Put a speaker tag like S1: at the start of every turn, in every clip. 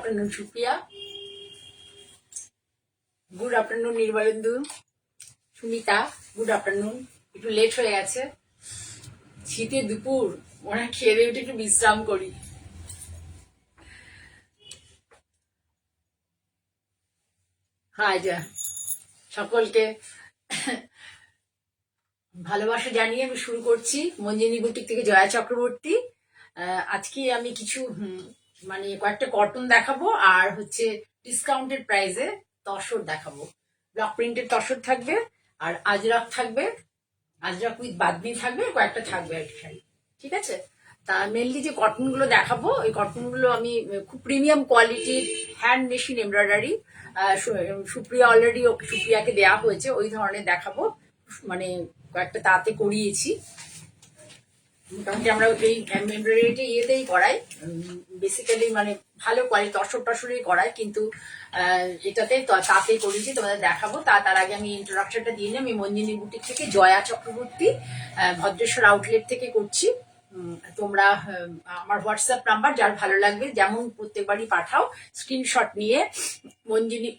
S1: afternoon, Supriya. Good afternoon, Nirbalendu. Sumita, good afternoon. একটু late হয়ে গেছে, শীতের দুপুর, মনে হয় খেয়ে দিয়ে উঠে একটু বিশ্রাম করি। হ্যাঁ, যা সকলকে ভালোবাসা জানিয়ে আমি শুরু করছি। মঞ্জিনী বুটিক থেকে জয়া চক্রবর্তী। আজকে আমি কিছু মানে কয়েকটা কটন দেখাবো, আর হচ্ছে ডিসকাউন্টেড প্রাইসে তসর দেখাবো। ব্লক প্রিন্টেড তসর থাকবে, আর আজরাক থাকবে, আজরাক উইথ বাদনি থাকবে, কয়েকটা থাকবে আর কি শাড়ি। ঠিক আছে, তা মেনলি যে কটন গুলো দেখাবো, এই কটন গুলো আমি খুব প্রিমিয়াম কোয়ালিটির hand machine embroidery, Supriya already সুপ্রিয়াকে দেওয়া হয়েছে, ওই ধরনের দেখাবো। মানে কয়েকটা তাতে করিয়েছি। মোটামুটি আমরা এই এমব্রয়ডারিটা ইয়েতেই করাই, বেসিক্যালি মানে ভালো কোয়ালিটি তসরেই করাই, কিন্তু এটাতে তাতেই করিয়েছি, তোমাদের দেখাবো। তার আগে আমি ইন্ট্রোডাকশনটা দিয়ে নিই। আমি মঞ্জিনী বুটিক থেকে জয়া চক্রবর্তী, ভদ্রেশ্বর আউটলেট থেকে করছি। তোমরা আমার হোয়াটসঅ্যাপ নাম্বার, যার ভালো লাগবে যেমন প্রত্যেকবারই পাঠাও, স্ক্রিনশট নিয়ে মঞ্জিনী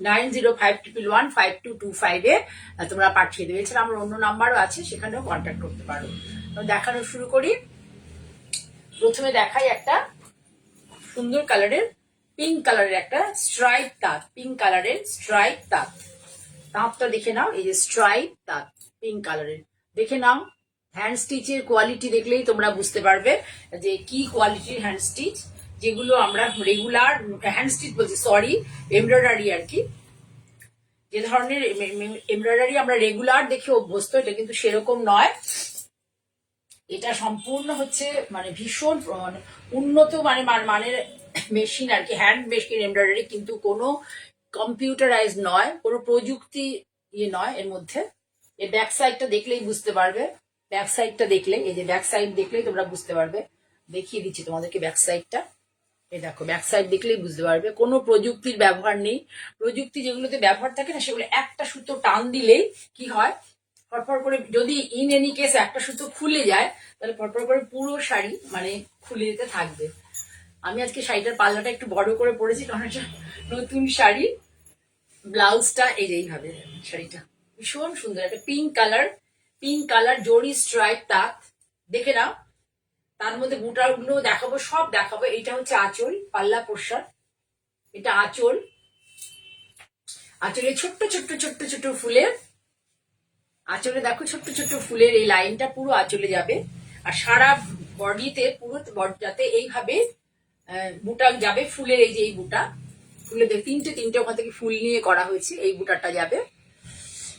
S1: 9052115225 তোমরা পাঠিয়ে দেবে। এছাড়া আমার অন্য নাম্বারও আছে, সেখানেও কন্ট্যাক্ট করতে পারো। দেখানো শুরু করি। প্রথমে দেখাই একটা সুন্দর কালারের, পিঙ্ক কালারের একটা স্ট্রাইপ তাঁত, পিঙ্ক কালারের স্ট্রাইপ তাঁত। তাঁতটা দেখে নাও, এই যে স্ট্রাইপ তাঁত পিঙ্ক কালারের, দেখে নাও। হ্যান্ড স্টিচের কোয়ালিটি দেখলেই তোমরা বুঝতে পারবে যে কি কোয়ালিটির হ্যান্ড স্টিচ, যেগুলো আমরা রেগুলার হ্যান্ড স্টিচ বলছি, সরি, এমব্রয়ডারি আর কি। যে ধরনের এমব্রয়ডারি আমরা রেগুলার দেখে অভ্যস্ত, এটা কিন্তু সেরকম নয়। এটা সম্পূর্ণ হচ্ছে মানে ভীষণ উন্নত মানের মেশিন আর কি, হ্যান্ড মেশিন এমব্রয়ডারি, কিন্তু কোনো কম্পিউটারাইজ নয়, কোনো প্রযুক্তি নয় এর মধ্যে। এই ব্যাক সাইডটা দেখলেই বুঝতে পারবে, ব্যাক সাইডটা দেখলে, এই যে ব্যাক সাইড দেখলেই তোমরা বুঝতে পারবে। দেখিয়ে দিচ্ছি তোমাদেরকে ব্যাক সাইডটা। এই দেখো, ব্যাক সাইড দেখলেই বুঝতে পারবে কোনো প্রযুক্তির ব্যবহার নেই। প্রযুক্তি যেগুলোতে ব্যবহার থাকে না, সেগুলো একটা সুতো টান দিলেই কি হয়, ফরফর করে, যদি ইন এনি কেস একটা সুতো খুলে যায়, তাহলে ফরফর করে পুরো শাড়ি মানে খুলে যেতে থাকবে। আমি আজকে শাড়িটার পাল্লাটা একটু বড় করে পরেছি, কারণ এটা নতুন শাড়ি। ব্লাউজটা এই যে এইভাবে, শাড়িটা ভীষণ সুন্দর, একটা পিঙ্ক কালার জরি স্ট্রাইপ তাঁত, দেখে নাও। তার মধ্যে বুটাগুলো দেখাবো, সব দেখাবো। এটা হচ্ছে আঁচল, পাল্লা পোর্শন, এটা আঁচল। আঁচলে ছোট্ট ছোট্ট ছোট্ট ছোট্ট ফুলের, আঁচলে দেখো ছোট্ট ছোট্ট ফুলের এই লাইনটা পুরো আঁচলে যাবে, আর সারা বডিতে পুরো যাতে এইভাবে বুটা যাবে, ফুলের এই যে এই বুটা, ফুলে তিনটে ওখান থেকে ফুল নিয়ে করা হয়েছে, এই বুটাটা যাবে।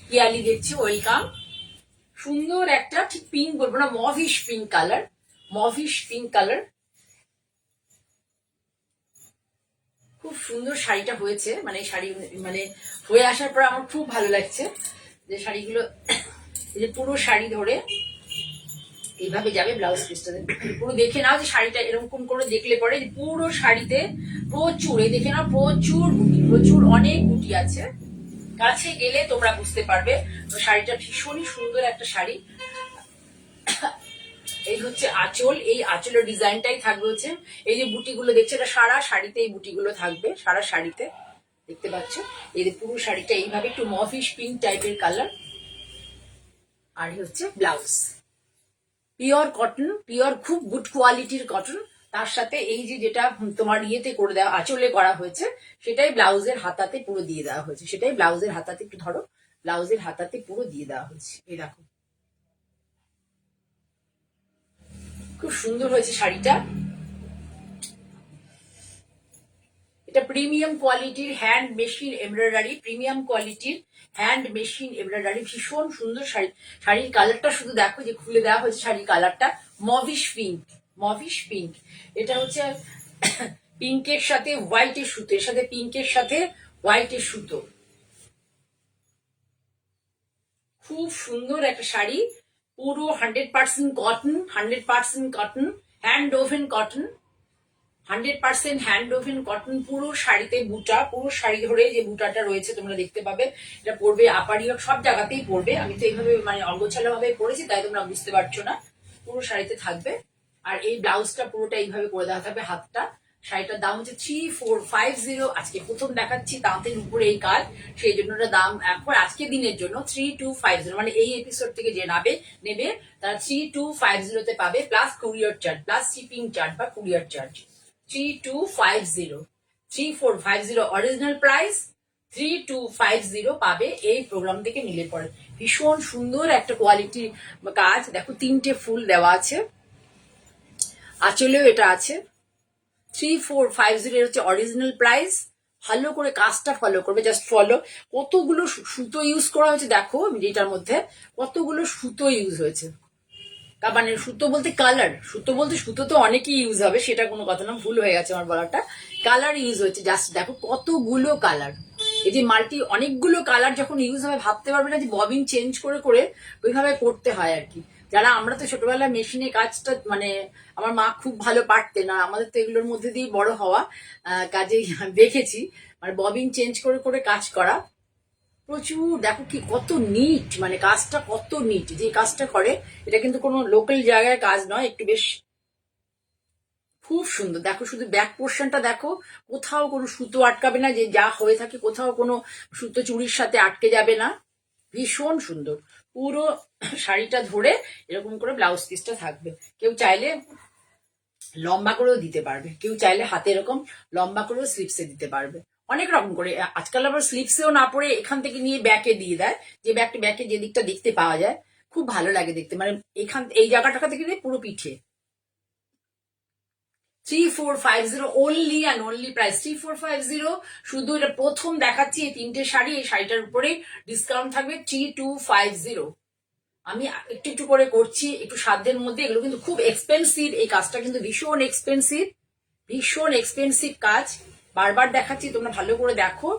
S1: পিয়ালি দেখছি, ওয়েলকাম। সুন্দর একটা, ঠিক পিঙ্ক বলবো না, mauvish pink colour, mauvish pink colour. খুব সুন্দর শাড়িটা হয়েছে, মানে শাড়ি মানে হয়ে আসার পর আমার খুব ভালো লাগছে যে শাড়িগুলো, এই যে পুরো শাড়ি ধরে এইভাবে যাবে। ব্লাউজ পিসটা পুরো দেখে নাও, যে শাড়িটা এরকম করে দেখলে পরে পুরো শাড়িতে প্রচুর, এই দেখে নাও, প্রচুর বুটি, প্রচুর অনেক বুটি আছে। কাছে গেলে তোমরা বুঝতে পারবে। তো শাড়িটা ভীষণই সুন্দর একটা শাড়ি। এই হচ্ছে আঁচল, এই আঁচলের ডিজাইনটাই থাকবে হচ্ছে এই যে বুটিগুলো দেখছো, এটা সারা শাড়িতে এই বুটিগুলো থাকবে, সারা শাড়িতে দেখতে পাচ্ছ। এই যে পুরো শাড়িটা এইভাবে একটু মফিশ পিঙ্ক টাইপের কালার। আর হচ্ছে ব্লাউজ, পিওর কটন, পিওর খুব গুড কোয়ালিটির কটন। তার সাথে এই যে যেটা তোমার ইয়েতে করে দেওয়া, আঁচলে করা হয়েছে, সেটাই ব্লাউজের হাতাতে পুরো দিয়ে দেওয়া হয়েছে, সেটাই ব্লাউজের হাতাতে, একটু ধরো, ব্লাউজের হাতাতে পুরো দিয়ে দেওয়া হয়েছে। এই দেখো, খুব সুন্দর হয়েছে শাড়িটা। এটা প্রিমিয়াম কোয়ালিটির হ্যান্ড মেশিন এমব্রয়ডারি, প্রিমিয়াম কোয়ালিটির হ্যান্ড মেশিন এমব্রয়ডারি, ভীষণ সুন্দর শাড়ি। শাড়ির কালারটা শুধু দেখো, যে খুলে দেওয়া হয়েছে শাড়ির কালারটা, মভিশ পিঙ্ক, মভিশ পিঙ্ক। এটা হচ্ছে পিঙ্কের সাথে হোয়াইটের সুতো, এর সাথে পিঙ্কের সাথে হোয়াইটের সুতো। খুব সুন্দর একটা শাড়ি, পুরো 100% cotton, 100% cotton, hand woven cotton, 100% hand woven cotton. পুরো শাড়িতে বুটা, পুরো শাড়ি ধরে যে বুটাটা রয়েছে তোমরা দেখতে পাবে। এটা পরবে আপারি সব জায়গাতেই পরবে। আমি তো এইভাবে মানে অগোছালো ভাবে পরেছি, তাই তোমরা বুঝতে পারছো না। পুরো শাড়িতে থাকবে। আর এই ব্লাউজটা পুরোটা এইভাবে করে দেওয়া থাকবে, হাতটা শাড়িটার দাম হচ্ছে 3450। আজকে প্রথম দেখাচ্ছি তাঁতের উপরে এই কাজ, সেই জন্য ওটা দাম এখন আজকে দিনের জন্য 3250, মানে এই এপিসোড থেকে যে নেবে তারা 3250 পাবে, plus courier charge, plus shipping charge বা কুরিয়ার চার্জ। 3250, 3450 অরিজিনাল প্রাইস, 3250 পাবে এই প্রোগ্রাম থেকে নিলে পরে। ভীষণ সুন্দর একটা কোয়ালিটির কাজ, দেখো 3টে ফুল দেওয়া আছে, আঁচলেও এটা আছে। 3450 হচ্ছে অরিজিনাল প্রাইস। ভালো করে কাজটা ফলো করবে, জাস্ট ফলো। কতগুলো সুতো ইউজ করা হয়েছে দেখো, যেটার মধ্যে কতগুলো সুতো ইউজ হয়েছে। মানে সুতো বলতে কালার, সুতো তো অনেকই ইউজ হবে, সেটা কোনো কথা না, ভুল হয়ে গেছে আমার বলাটা। কালার ইউজ হয়েছে, জাস্ট দেখো কতগুলো কালার। এই যে অনেকগুলো কালার যখন ইউজ হবে, ভাবতে পারবে না যে ববিন চেঞ্জ করে করে ওইভাবে করতে হয় আর কি। যারা আমরা তো ছোটবেলায় মেশিনে কাজটা, মানে আমার মা খুব ভালো পারতেন, আর আমাদের তো এগুলোর মধ্যে দিয়ে বড় হওয়া, কাজেই দেখেছি মানে ববিন চেঞ্জ করে করে কাজ করা। প্রচুর দেখো কি কত নিট, মানে কাজটা কত নিট, যে কাজটা করে এটা কিন্তু কোনো লোকাল জায়গায় কাজ নয়, একটু বেশ খুব সুন্দর। দেখো শুধু ব্যাক পোর্শনটা দেখো, কোথাও কোনো সুতো আটকাবে না, যে যা হয়ে থাকে কোথাও কোনো সুতো চুড়ির সাথে আটকে যাবে না, ভীষণ সুন্দর। পুরো শাড়িটা ধরে এরকম করে ব্লাউজ পিসটা থাকবে। কেউ চাইলে লম্বা করেও দিতে পারবে, কেউ চাইলে হাতে এরকম লম্বা করেও স্লিপসে দিতে পারবে, অনেক রকম করে। আজকাল আবার স্লিপসেও না পরে এখান থেকে নিয়ে ব্যাকে দিয়ে দেয়, যে ব্যাকে যে দিকটা দেখতে পাওয়া যায়, খুব ভালো লাগে দেখতে, মানে এই জায়গাটা থেকে নিয়ে পুরো পিঠে। 3450 অনলি অ্যান্ড অনলি প্রাইস 3450। শুধু এটা প্রথম দেখাচ্ছি এই 3টে শাড়ি, এই শাড়িটার উপরে ডিসকাউন্ট থাকবে 3250। আমি একটু একটু করে করছি, একটু সাধ্যের মধ্যে। এগুলো কিন্তু খুব এক্সপেন্সিভ, এই কাজটা কিন্তু ভীষণ এক্সপেন্সিভ, ভীষণ এক্সপেন্সিভ কাজ। বারবার দেখাচ্ছি, তোমরা ভালো করে দেখো।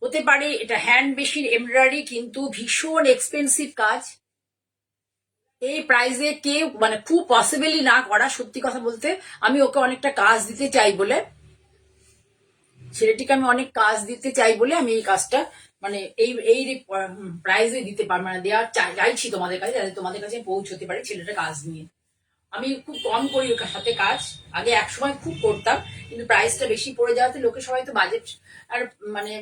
S1: হতে পারে এটা হ্যান্ড মেশিন এমব্রয়ডারি, কিন্তু ভীষণ এক্সপেন্সিভ কাজ। এই প্রাইসে কেউ মানে খুব পসিবলি না করা, সত্যি কথা বলতে। আমি ওকে অনেকটা কাজ দিতে চাই বলে, ছেলেটিকে আমি অনেক কাজ দিতে চাই বলে আমি এই কাজটা মানে এই প্রাইজে দিতে পার মানে দেওয়ার চাইছি তোমাদের কাছে, যাতে তোমাদের কাছে পৌঁছতে পারি ছেলেটা কাজ নিয়ে। আমি খুব কম করি ওর সাথে কাজ, আগে একসময় খুব করতাম, কিন্তু প্রাইসটা বেশি পড়ে যাওয়াতে লোকে সবাই তো বাজেট আর মানে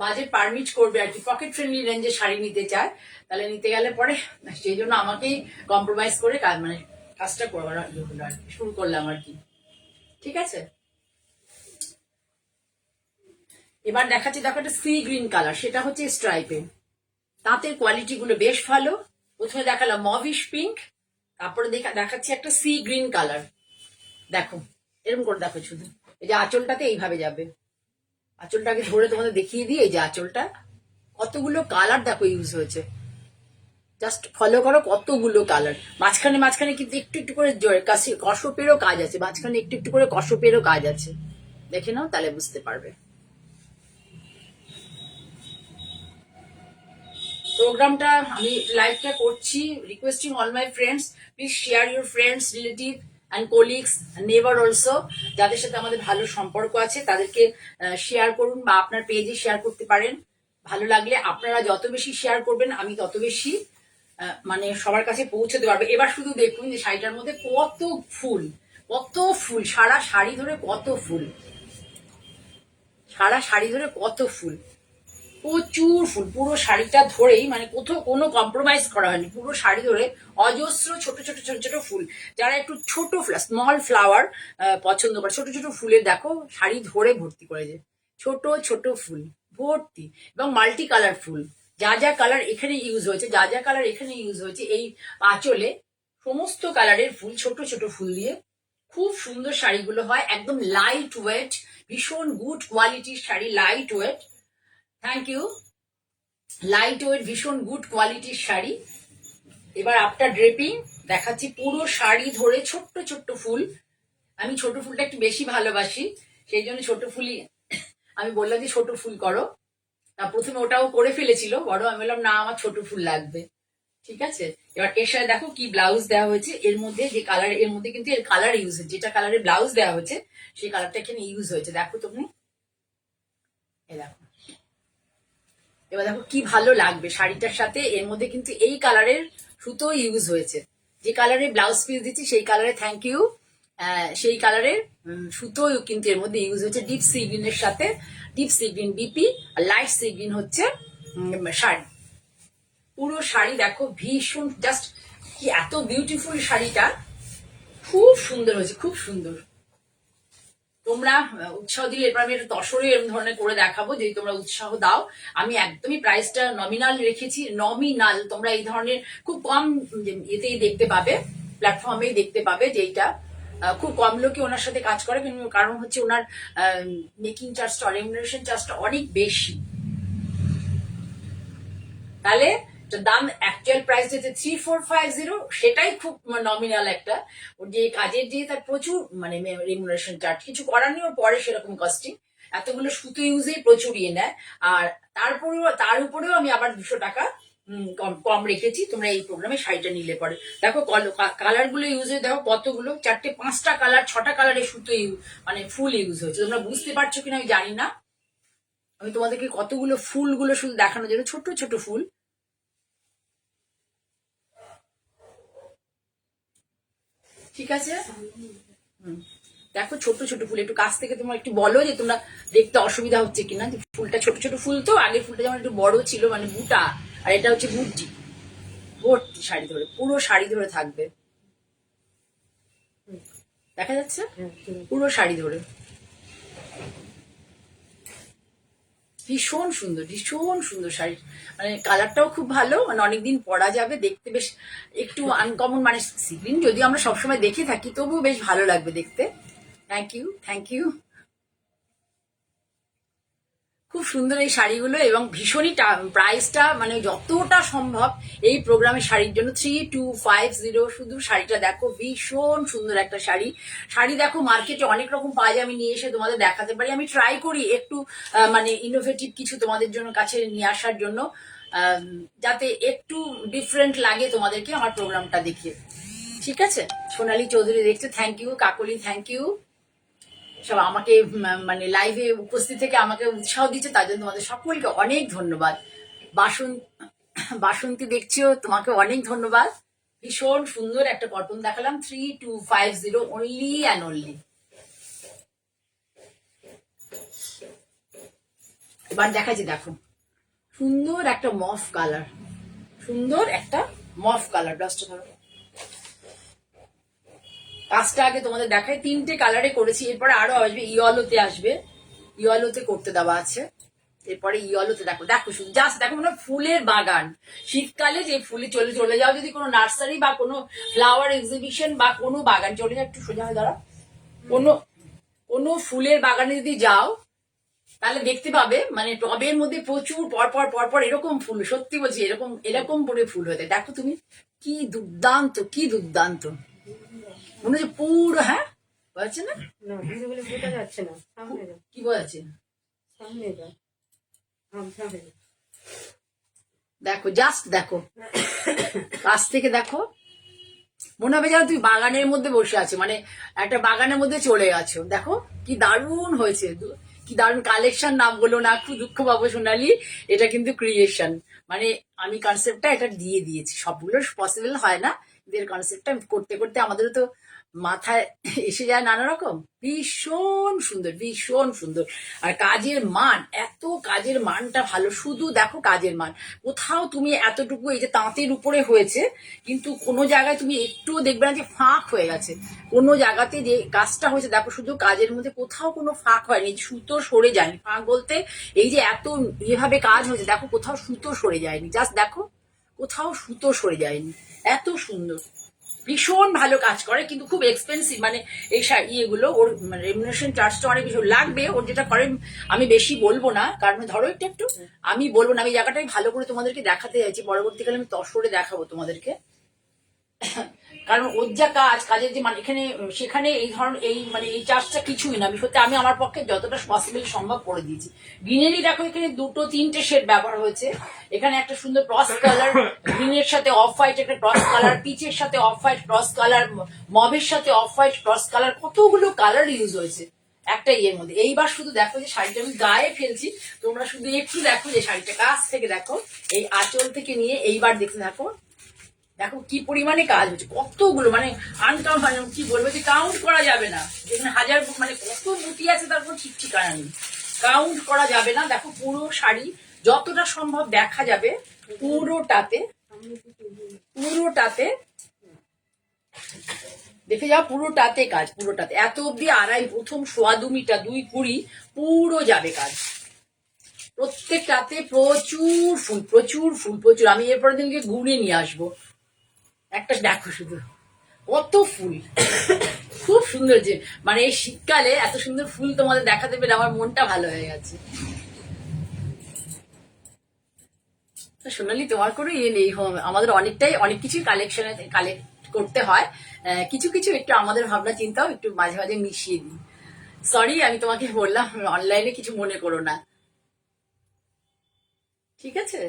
S1: বাজেট পারমিট করবে আর কি, পকেট ফ্রেন্ডলি রেঞ্জে শাড়ি নিতে চায়, তাহলে নিতে গেলে পরে সেই জন্য আমাকেই কম্প্রোমাইজ করে কাজ মানে কাজটা করবার শুরু করলাম আর কি। ঠিক আছে, এবার দেখাচ্ছি, দেখো একটা সি গ্রিন কালার, সেটা হচ্ছে স্ট্রাইপে। তাঁতের কোয়ালিটি গুলো বেশ ভালো। প্রথমে দেখালাম মভিশ পিঙ্ক, তারপরে দেখাচ্ছি একটা সি গ্রিন কালার। দেখো এরকম করে দেখো, শুধু এই যে আঁচলটাতে এইভাবে যাবে, আঁচলটাকে ধরে তোমাদের দেখিয়ে দিই। এই যে আঁচলটা, কতগুলো কালার দেখো ইউজ হয়েছে, জাস্ট ফলো করো কতগুলো কালার। মাঝখানে মাঝখানে কিন্তু একটু একটু করে কসপেরও কাজ আছে, মাঝখানে একটু একটু করে কসপেরও কাজ আছে, দেখে নাও তাহলে বুঝতে পারবে। প্রোগ্রামটা আমি লাইভটা করছি, requesting all my friends, please share your friends, relative and colleagues, neighbour also, যাদের সাথে আমাদের ভালো সম্পর্ক আছে তাদেরকে শেয়ার করুন, বা আপনার পেজে শেয়ার করতে পারেন। ভালো লাগলে আপনারা যত বেশি শেয়ার করবেন, আমি তত বেশি মানে সবার কাছে পৌঁছতে পারবে। এবার শুধু দেখুন যে শাড়িটার মধ্যে কত ফুল, কত ফুল, সারা শাড়ি ধরে কত ফুল, সারা শাড়ি ধরে কত ফুল, প্রচুর ফুল। পুরো শাড়িটা ধরেই মানে কোথাও কোনো কম্প্রোমাইজ করা হয়নি, পুরো শাড়ি ধরে অজস্র ছোট ছোট ছোট ছোট ফুল। যারা একটু ছোট স্মল ফ্লাওয়ার পছন্দ করে, ছোট ছোট ফুলের দেখো শাড়ি ধরে ভর্তি করে, যে ছোট ছোট ফুল ভর্তি, এবং মাল্টি কালার ফুল। যা যা কালার এখানে ইউজ হয়েছে, যা যা কালার এখানে ইউজ হয়েছে, এই আঁচলে সমস্ত কালারের ফুল, ছোট ছোট ফুল দিয়ে খুব সুন্দর শাড়িগুলো হয়, একদম লাইট ওয়েট, ভীষণ গুড কোয়ালিটির sari, light weight. Thank you. Light weight ভীষণ গুড কোয়ালিটির শাড়ি। এবার আফটার ড্রেপিং দেখাচ্ছি, পুরো শাড়ি ধরে ছোট্ট ছোট্ট ফুল। আমি ছোট ফুলটা একটু বেশি ভালোবাসি, সেই জন্য ছোট ফুলই আমি বললাম যে ছোট ফুল করো। প্রথমে ওটাও করে ফেলেছিল বড়, আমি বললাম না আমার ছোট ফুল লাগবে। ঠিক আছে, এবার এর সাথে দেখো কি ব্লাউজ দেওয়া হয়েছে, এর মধ্যে যে কালার, এর মধ্যে কিন্তু এর কালার ইউজ হয়েছে, যেটা কালারের ব্লাউজ দেওয়া হয়েছে সেই কালারটা এখানে ইউজ হয়েছে। দেখো তুমি, এ দেখো, এবার দেখো কি ভালো লাগবে শাড়িটার সাথে, এর মধ্যে কিন্তু এই কালারের সুতো ইউজ হয়েছে। যে কালারে ব্লাউজ পিস দিচ্ছি সেই কালারে থ্যাংক ইউ। সেই কালারের সুতো কিন্তু এর মধ্যে ইউজ হচ্ছে ডিপ সি গ্রিনের সাথে। ডিপ সি গ্রিন বিপি আর লাইট সি গ্রিন হচ্ছে শাড়ি। পুরো শাড়ি দেখো ভীষণ জাস্ট কি এত বিউটিফুল শাড়িটা, খুব সুন্দর হয়েছে, খুব সুন্দর। তোমরা উৎসাহ দিলে এরপর আমি একটা তসরে এরকম ধরনের করে দেখাবো, যদি তোমরা উৎসাহ দাও। আমি একদমই প্রাইসটা নমিনাল রেখেছি, নমিনাল। তোমরা এই ধরনের খুব কম এতেই দেখতে পাবে, প্ল্যাটফর্মেই দেখতে পাবে যে এইটা খুব কম লোকে ওনার সাথে কাজ করে, কিন্তু কারণ হচ্ছে ওনার মেকিং চার্জটা, রেমুনারেশন চার্জটা অনেক বেশি। তাহলে দাম অ্যাকচুয়াল প্রাইস যেতে 3450, সেটাই খুব নমিনাল একটা। ওর যে কাজের যে তার প্রচুর মানে রেমুনারেশন চার্জ, কিছু করার নেই, ওর পরে সেরকম কস্টিং, এতগুলো সুতো ইউজেই প্রচুর ইয়ে নেয়। আর তার উপরেও আমি আবার 200 টাকা কম রেখেছি। তোমরা এই প্রোগ্রামে শাড়িটা নিলে পরে দেখো কালার গুলো ইউজ হয়ে দেখো কতগুলো, 4টে 5টা কালার 6টা কালারের সুতো মানে ফুল ইউজ হয়েছে। তোমরা বুঝতে পারছো কিনা আমি জানি না। আমি তোমাদেরকে কতগুলো ফুলগুলো শুধু দেখানোর জন্য, ছোট ছোট ফুল। ঠিক আছে, দেখো ছোট ছোট ফুল। একটু কাছ থেকে তোমরা একটু বলো যে তোমরা দেখতে অসুবিধা হচ্ছে কিনা। ফুলটা ছোট ছোট ফুল তো, আগের ফুলটা যেমন একটু বড় ছিল মানে বুটা, আর এটা হচ্ছে বুটি। ভর্তি শাড়ি ধরে, পুরো শাড়ি ধরে থাকবে, দেখা যাচ্ছে পুরো শাড়ি ধরে। ভীষণ সুন্দর, ভীষণ সুন্দর শাড়ি, মানে কালারটাও খুব ভালো, মানে অনেকদিন পরা যাবে, দেখতে বেশ একটু আনকমন, মানে সিগ্রিন যদিও আমরা সবসময় দেখে থাকি তবুও বেশ ভালো লাগবে দেখতে। Thank you, thank you. খুব সুন্দর এই শাড়িগুলো, এবং ভীষণই প্রাইসটা মানে যতটা সম্ভব এই প্রোগ্রামের শাড়ির জন্য 3250। শুধু শাড়িটা দেখো, ভীষণ সুন্দর একটা শাড়ি। শাড়ি দেখো মার্কেটে অনেক রকম পাওয়া যায়, আমি নিয়ে এসে তোমাদের দেখাতে পারি। আমি ট্রাই করি একটু মানে ইনোভেটিভ কিছু তোমাদের জন্য কাছে নিয়ে আসার জন্য, যাতে একটু ডিফারেন্ট লাগে তোমাদেরকে আমার প্রোগ্রামটা দেখে। ঠিক আছে, সোনালী চৌধুরী দেখছো, thank you. Kakoli thank you. সব আমাকে মানে লাইভে উপস্থিত থেকে আমাকে উৎসাহ দিচ্ছে, তার জন্য তোমাদের সকলকে অনেক ধন্যবাদ। বাসন্তী দেখছো, তোমাকে অনেক ধন্যবাদ। ভীষণ সুন্দর একটা কটন দেখালাম, 3250 অনলি অ্যান্ড অনলি। এবার দেখাচ্ছি, দেখো সুন্দর একটা মফ কালার, সুন্দর একটা মফ কালার। ব্লাউজটা ধরো, কাজটা আগে তোমাদের দেখাই। 3টে কালারে করেছি, এরপরে আরো আসবে, ইয়েলোতে আসবে, ইয়েলোতে করতে দেওয়া আছে। এরপরে ইয়েলোতে দেখো, দেখো শুধু জাস্ট দেখো, মানে ফুলের বাগান। শীতকালে যে ফুলে চলে যাও যদি কোনো নার্সারি বা কোনো ফ্লাওয়ার এক্সিবিশন বা কোনো বাগান, চলে যাও একটু সোজা হয়ে দাঁড়া, কোনো ফুলের বাগানে যদি যাও তাহলে দেখতে পাবে মানে টবের মধ্যে প্রচুর পরপর পরপর এরকম ফুল, সত্যি বলছি এরকম এরকম করে ফুল হয়ে যায়। দেখো তুমি, কি দুর্দান্ত, কি দুর্দান্ত, মনে হচ্ছে পুরো। হ্যাঁ বলছে না,
S2: বোঝা যাচ্ছে না,
S1: কি বোঝাচ্ছে, দেখো জাস্ট দেখো, কাছ থেকে দেখো, মনে হবে যেন তুমি বাগানের মধ্যে বসে আছো, মানে একটা বাগানের মধ্যে চলে গেছো। দেখো কি দারুণ হয়েছে, কি দারুণ কালেকশন। নাম বলো না, খুব দুঃখ পাবো সোনালি, এটা কিন্তু ক্রিয়েশন, মানে আমি কনসেপ্টটা এটা দিয়ে দিয়েছি। সবগুলো পসিবল হয় না, এদের কনসেপ্টটা করতে করতে আমাদেরও তো মাথায় এসে যায় নানা রকম। ভীষণ সুন্দর, ভীষণ সুন্দর। আর কাজের মান, এত কাজের মানটা ভালো, শুধু দেখো কাজের মান। কোথাও তুমি এতটুকু, এই যে তাঁতের উপরে হয়েছে, কিন্তু কোনো জায়গায় তুমি একটুও দেখবে না যে ফাঁক হয়ে গেছে। কোনো জায়গাতে যে কাজটা হয়েছে দেখো, শুধু কাজের মধ্যে কোথাও কোনো ফাঁক হয়নি, সুতো সরে যায়নি। ফাঁক বলতে এই যে এত এভাবে কাজ হয়েছে দেখো, কোথাও সুতো সরে যায়নি। জাস্ট দেখো, কোথাও সুতো সরে যায়নি, এত সুন্দর। ভীষণ ভালো কাজ করে, কিন্তু খুব এক্সপেন্সিভ, মানে এই ইয়েগুলো ওর রেমুনারেশন চার্জটা অনেক বেশি লাগবে। ওর যেটা করে আমি বেশি বলবো না, কারণ ধরো একটু একটু আমি বলবো না, আমি জায়গাটাই ভালো করে তোমাদেরকে দেখাতে চাইছি। পরবর্তীকালে আমি তসরে দেখাবো তোমাদেরকে, কারণ ওর যা কাজের যে মানে এখানে সেখানে এই ধরনের এই মানে এই চার্জটা কিছুই না। সত্যি আমি আমার পক্ষে যতটা পসিবল সম্ভব করে দিয়েছি। গ্রিনেরই দেখো এখানে 2-3টে শেড ব্যবহার হয়েছে। এখানে একটা সুন্দর ক্রস কালার, গ্রিনের সাথে অফ হোয়াইট একটা ক্রস কালার, পিচের সাথে অফ হোয়াইট ক্রস কালার, মভের সাথে অফ হোয়াইট ক্রস কালার, কতগুলো কালার ইউজ হয়েছে একটা ইয়ের মধ্যে। এইবার শুধু দেখো যে শাড়িটা আমি গায়ে ফেলছি, তোমরা শুধু একটু দেখো যে শাড়িটা কাছ থেকে দেখো, এই আঁচল থেকে নিয়ে এইবার দেখতে থাকো। দেখো কি পরিমাণে কাজ হচ্ছে, কতগুলো মানে আনকাউন্ট, মানে কি বলবো যে কাউন্ট করা যাবে না, যেখানে হাজার মানে কত বুটি আছে তার কোনো ঠিক ঠিকানা নেই, কাউন্ট করা যাবে না। দেখো পুরো শাড়ি যতটা সম্ভব দেখা যাবে পুরোটাতে, পুরোটাতে দেখে যাও, পুরোটাতে কাজ, পুরোটাতে এত অব্দি আড়াই, প্রথম 2.25 2.20 পুরো যাবে কাজ, প্রত্যেকটাতে প্রচুর ফুল, প্রচুর ফুল, প্রচুর। আমি এরপরের দিনকে গুনে নিয়ে আসবো একটা, দেখো শুধু কত ফুল, খুব সুন্দর। যে মানে এই শীতকালে এত সুন্দর ফুল তোমাদের দেখাতে পেরে আমার মনটা ভালো হয়ে গেছে। সোনালি তোমার কোনো ইয়ে নেই, আমাদের অনেকটাই অনেক কিছুই কালেকশনে কালেক্ট করতে হয়, কিছু কিছু একটু আমাদের ভাবনা চিন্তাও একটু মাঝে মাঝে মিশিয়ে দিই। সরি আমি তোমাকে বললাম, অনলাইনে কিছু মনে করো না, ঠিক আছে?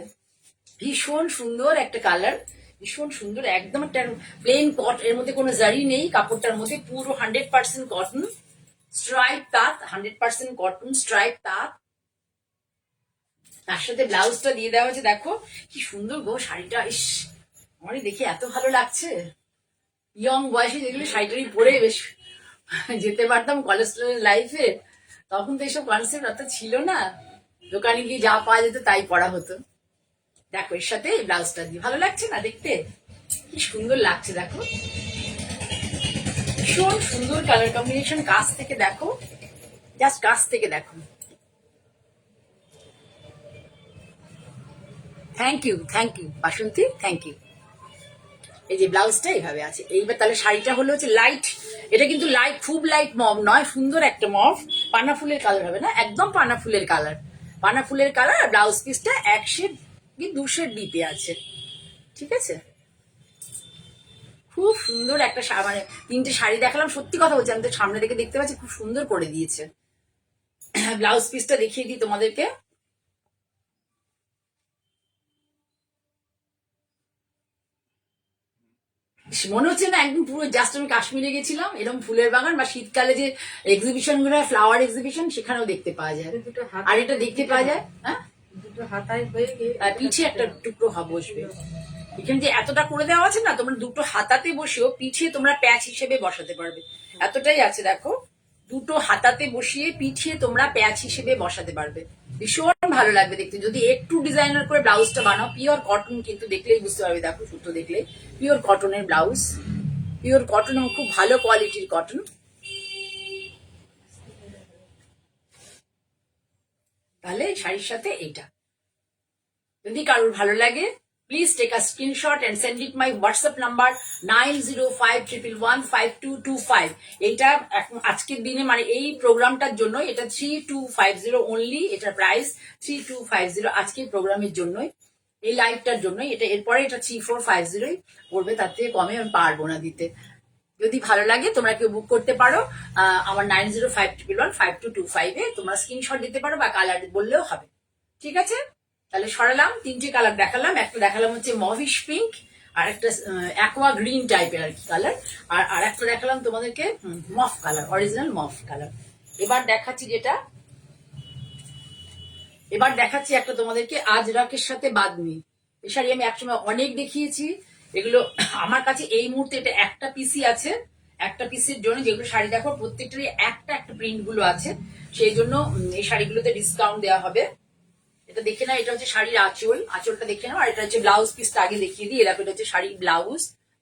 S1: ভীষণ সুন্দর একটা কালার, ভীষণ সুন্দর, একদম একটা প্লেন কট, এর মধ্যে কোনো জারি নেই কাপড়টার মধ্যে, পুরো 100% কটন, স্ট্রাইপ তাঁত, 100% কটন স্ট্রাইপ তাঁত। তার সাথে ব্লাউজটা দিয়ে দেওয়া হয়েছে, দেখো কি সুন্দর গো শাড়িটা, ইস আমারই দেখে এত ভালো লাগছে। ইয়ং বয়সে যেগুলো শাড়িটারি পরে বেশ যেতে পারতাম কলেজ লাইফে, তখন তো এইসব কনসেপ্ট অত ছিল না, দোকানে গিয়ে যা পাওয়া যেত তাই পড়া হতো। দেখো এর সাথে এই ব্লাউজটা দিয়ে ভালো লাগছে না দেখতে, কি সুন্দর লাগছে, দেখো ভীষণ সুন্দর কালার কম্বিনেশন। কাছ থেকে দেখো, জাস্ট কাছ থেকে দেখো। Thank you Basanti, thank you. এই যে ব্লাউজটা এইভাবে আছে। এইবার তাহলে শাড়িটা হলো হচ্ছে লাইট, এটা কিন্তু লাইট, খুব লাইট মভ নয়, সুন্দর একটা মভ, পানা ফুলের কালার হবে না, একদম পানা ফুলের কালার, পানা ফুলের কালার। আর ব্লাউজ পিসটা 1 শেড কি 2 শেড ডিপে আছে, ঠিক আছে? খুব সুন্দর একটা মানে 3টে শাড়ি দেখালাম, সত্যি কথা বলছি, আমি তো সামনে থেকে দেখতে পাচ্ছি খুব সুন্দর করে দিয়েছে। ব্লাউজ পিসটা দেখিয়ে দিই তোমাদেরকে, মনে হচ্ছে না একদম পুরো জাস্ট আমি কাশ্মীরে গেছিলাম, এরকম ফুলের বাগান, বা শীতকালে যে এক্সিবিশন গুলো, ফ্লাওয়ার এক্সিবিশন, সেখানেও দেখতে পাওয়া যায়। আর এটা দেখতে পাওয়া যায়, হ্যাঁ
S2: দুটো হাতায় হয়ে গিয়ে
S1: পিছে একটা টুকরো বসবে, এখানে যে এতটা করে দেওয়া আছে না, তোমরা দুটো হাতাতে বসেও পিছিয়ে তোমরা প্যাচ হিসেবে বসাতে পারবে, এতটাই আছে। দেখো দুটো হাতাতে বসিয়ে পিছিয়ে তোমরা প্যাচ হিসেবে বসাতে পারবে, ভীষণ ভালো লাগবে দেখতে। যদি একটু ডিজাইনার করে ব্লাউজটা বানাও, পিওর কটন কিন্তু দেখলেই বুঝতে পারবে, দেখো সুতো দেখলে পিওর কটনের ব্লাউজ, পিওর কটন এবং খুব ভালো কোয়ালিটির কটন। তাহলে শাড়ির সাথে এইটা যদি কারোর ভালো লাগে, please take a screenshot and send it my WhatsApp number 9051115225। এইটা আজকের দিনে মানে এই প্রোগ্রামটার জন্য এটা 3250 অনলি, এটার প্রাইস 3250 আজকের প্রোগ্রামের জন্যই, এই লাইভটার জন্যই এটা। এরপরে এটা 3450 পড়বে, তার থেকে কমে আমি পারবো না দিতে। যদি ভালো লাগে তোমরা কেউ বুক করতে পারো, আমার 9051115225 তোমরা স্ক্রিনশট দিতে পারো বা কালার বললেও হবে, ঠিক আছে? তাহলে সরালাম, 3টে কালার দেখালাম, একটা দেখালাম হচ্ছে মভিশ পিঙ্ক, আর একটা অ্যাকোয়া গ্রিন টাইপের আর কি কালার, আর একটা দেখালাম তোমাদেরকে মফ কালার, অরিজিনাল মফ কালার। এবার দেখাচ্ছি একটা তোমাদেরকে আজরাকের সাথে বাদনি। এই শাড়ি আমি একসময় অনেক দেখিয়েছি, এগুলো আমার কাছে এই মুহূর্তে এটা একটা পিসি আছে, একটা পিসের জন্য যেগুলো শাড়ি দেখো প্রত্যেকটারই একটা একটা প্রিন্ট গুলো আছে, সেই জন্য এই শাড়িগুলোতে ডিসকাউন্ট দেওয়া হবে। এটা দেখে না, এটা হচ্ছে শাড়ির আঁচলটা দেখে নাও, আর এটা হচ্ছে ব্লাউজ পিসটা আগে দেখিয়ে দিই। এরকম এটা হচ্ছে শাড়ির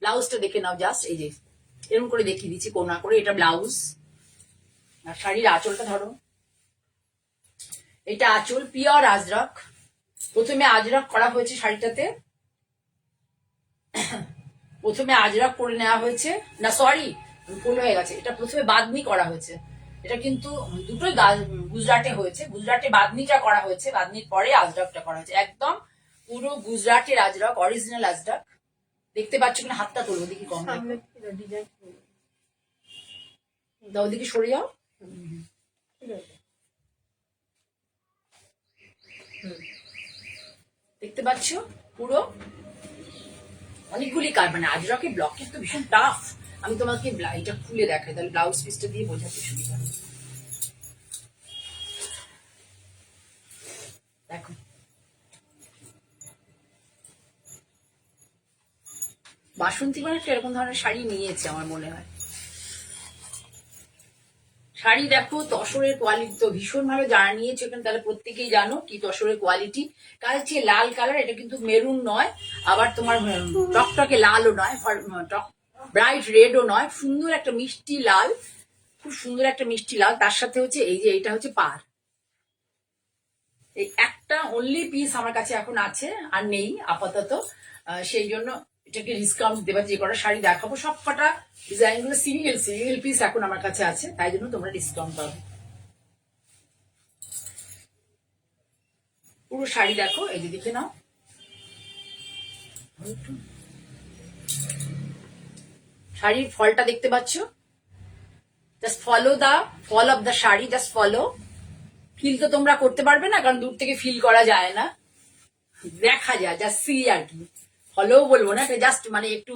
S1: ব্লাউজটা দেখে নাও, জাস্ট এই যে এরকম করে দেখিয়ে দিচ্ছি কোনা করে, এটা ব্লাউজ। আর শাড়ির আঁচলটা ধরো, এটা আঁচল, পিওর আজরক, প্রথমে আজরক করা হয়েছে শাড়িটাতে, প্রথমে আজরক করে নেওয়া হয়েছে, না সরি ভুল হয়ে গেছে, এটা প্রথমে বাদনি করা হয়েছে। এটা কিন্তু দুটোই গুজরাটে হয়েছে, গুজরাটে বাদনিটা করা হয়েছে, বাদনির পরে আজরকটা করা হয়েছে, একদম পুরো গুজরাটের আজরক, অরিজিনাল আজরক। দেখতে পাচ্ছ কিনা, হাতটা তুলবো দেখি, কম দাও, ওদিকে সরে যাও। দেখতে পাচ্ছ পুরো অনেকগুলি মানে আজরকের ব্লকেট তো ভীষণ টাফ। আমি তোমাকে এটা খুলে দেখাই, তাহলে ব্লাউজ পিসটা দিয়ে বোঝাতে সুবিধা হবে। দেখো বাসন্তী মানে একটা এরকম ধরনের শাড়ি নিয়েছে আমার মনে হয়। শাড়ি দেখো, তসরের কোয়ালিটি তো ভীষণ ভালো। যারা নিয়েছে এখানে তাহলে প্রত্যেকেই জানো কি তসরের কোয়ালিটি। কালচে লাল কালার, এটা কিন্তু মেরুন নয়, আবার তোমার টকটকে লালও নয়, ব্রাইট রেডও নয়, সুন্দর একটা মিষ্টি লাল, খুব সুন্দর একটা মিষ্টি লাল। তার সাথে হচ্ছে এই যে এটা হচ্ছে পার। এই একটা অনলি পিস আমার কাছে এখন আছে, আর নেই আপাতত। সেই জন্য এটাকে ডিসকাউন্ট দেবার, যে কটা শাড়ি দেখাবো সব কটা ডিজাইন গুলো সিঙ্গেল সিঙ্গেল পিস এখন আমার কাছে আছে, তাই জন্য তোমরা ডিসকাউন্ট পাবে। পুরো শাড়ি দেখো, এই যে দেখে নাও। শাড়ির ফলটা দেখতে পাচ্ছ? Just follow the fall of the sari, just follow. Feel তো তোমরা করতে পারবে না, কারণ দূর থেকে ফিল করা যায় না, দেখা যায়, জাস্ট সি আর কি। ফলোও বলবো না, জাস্ট মানে একটু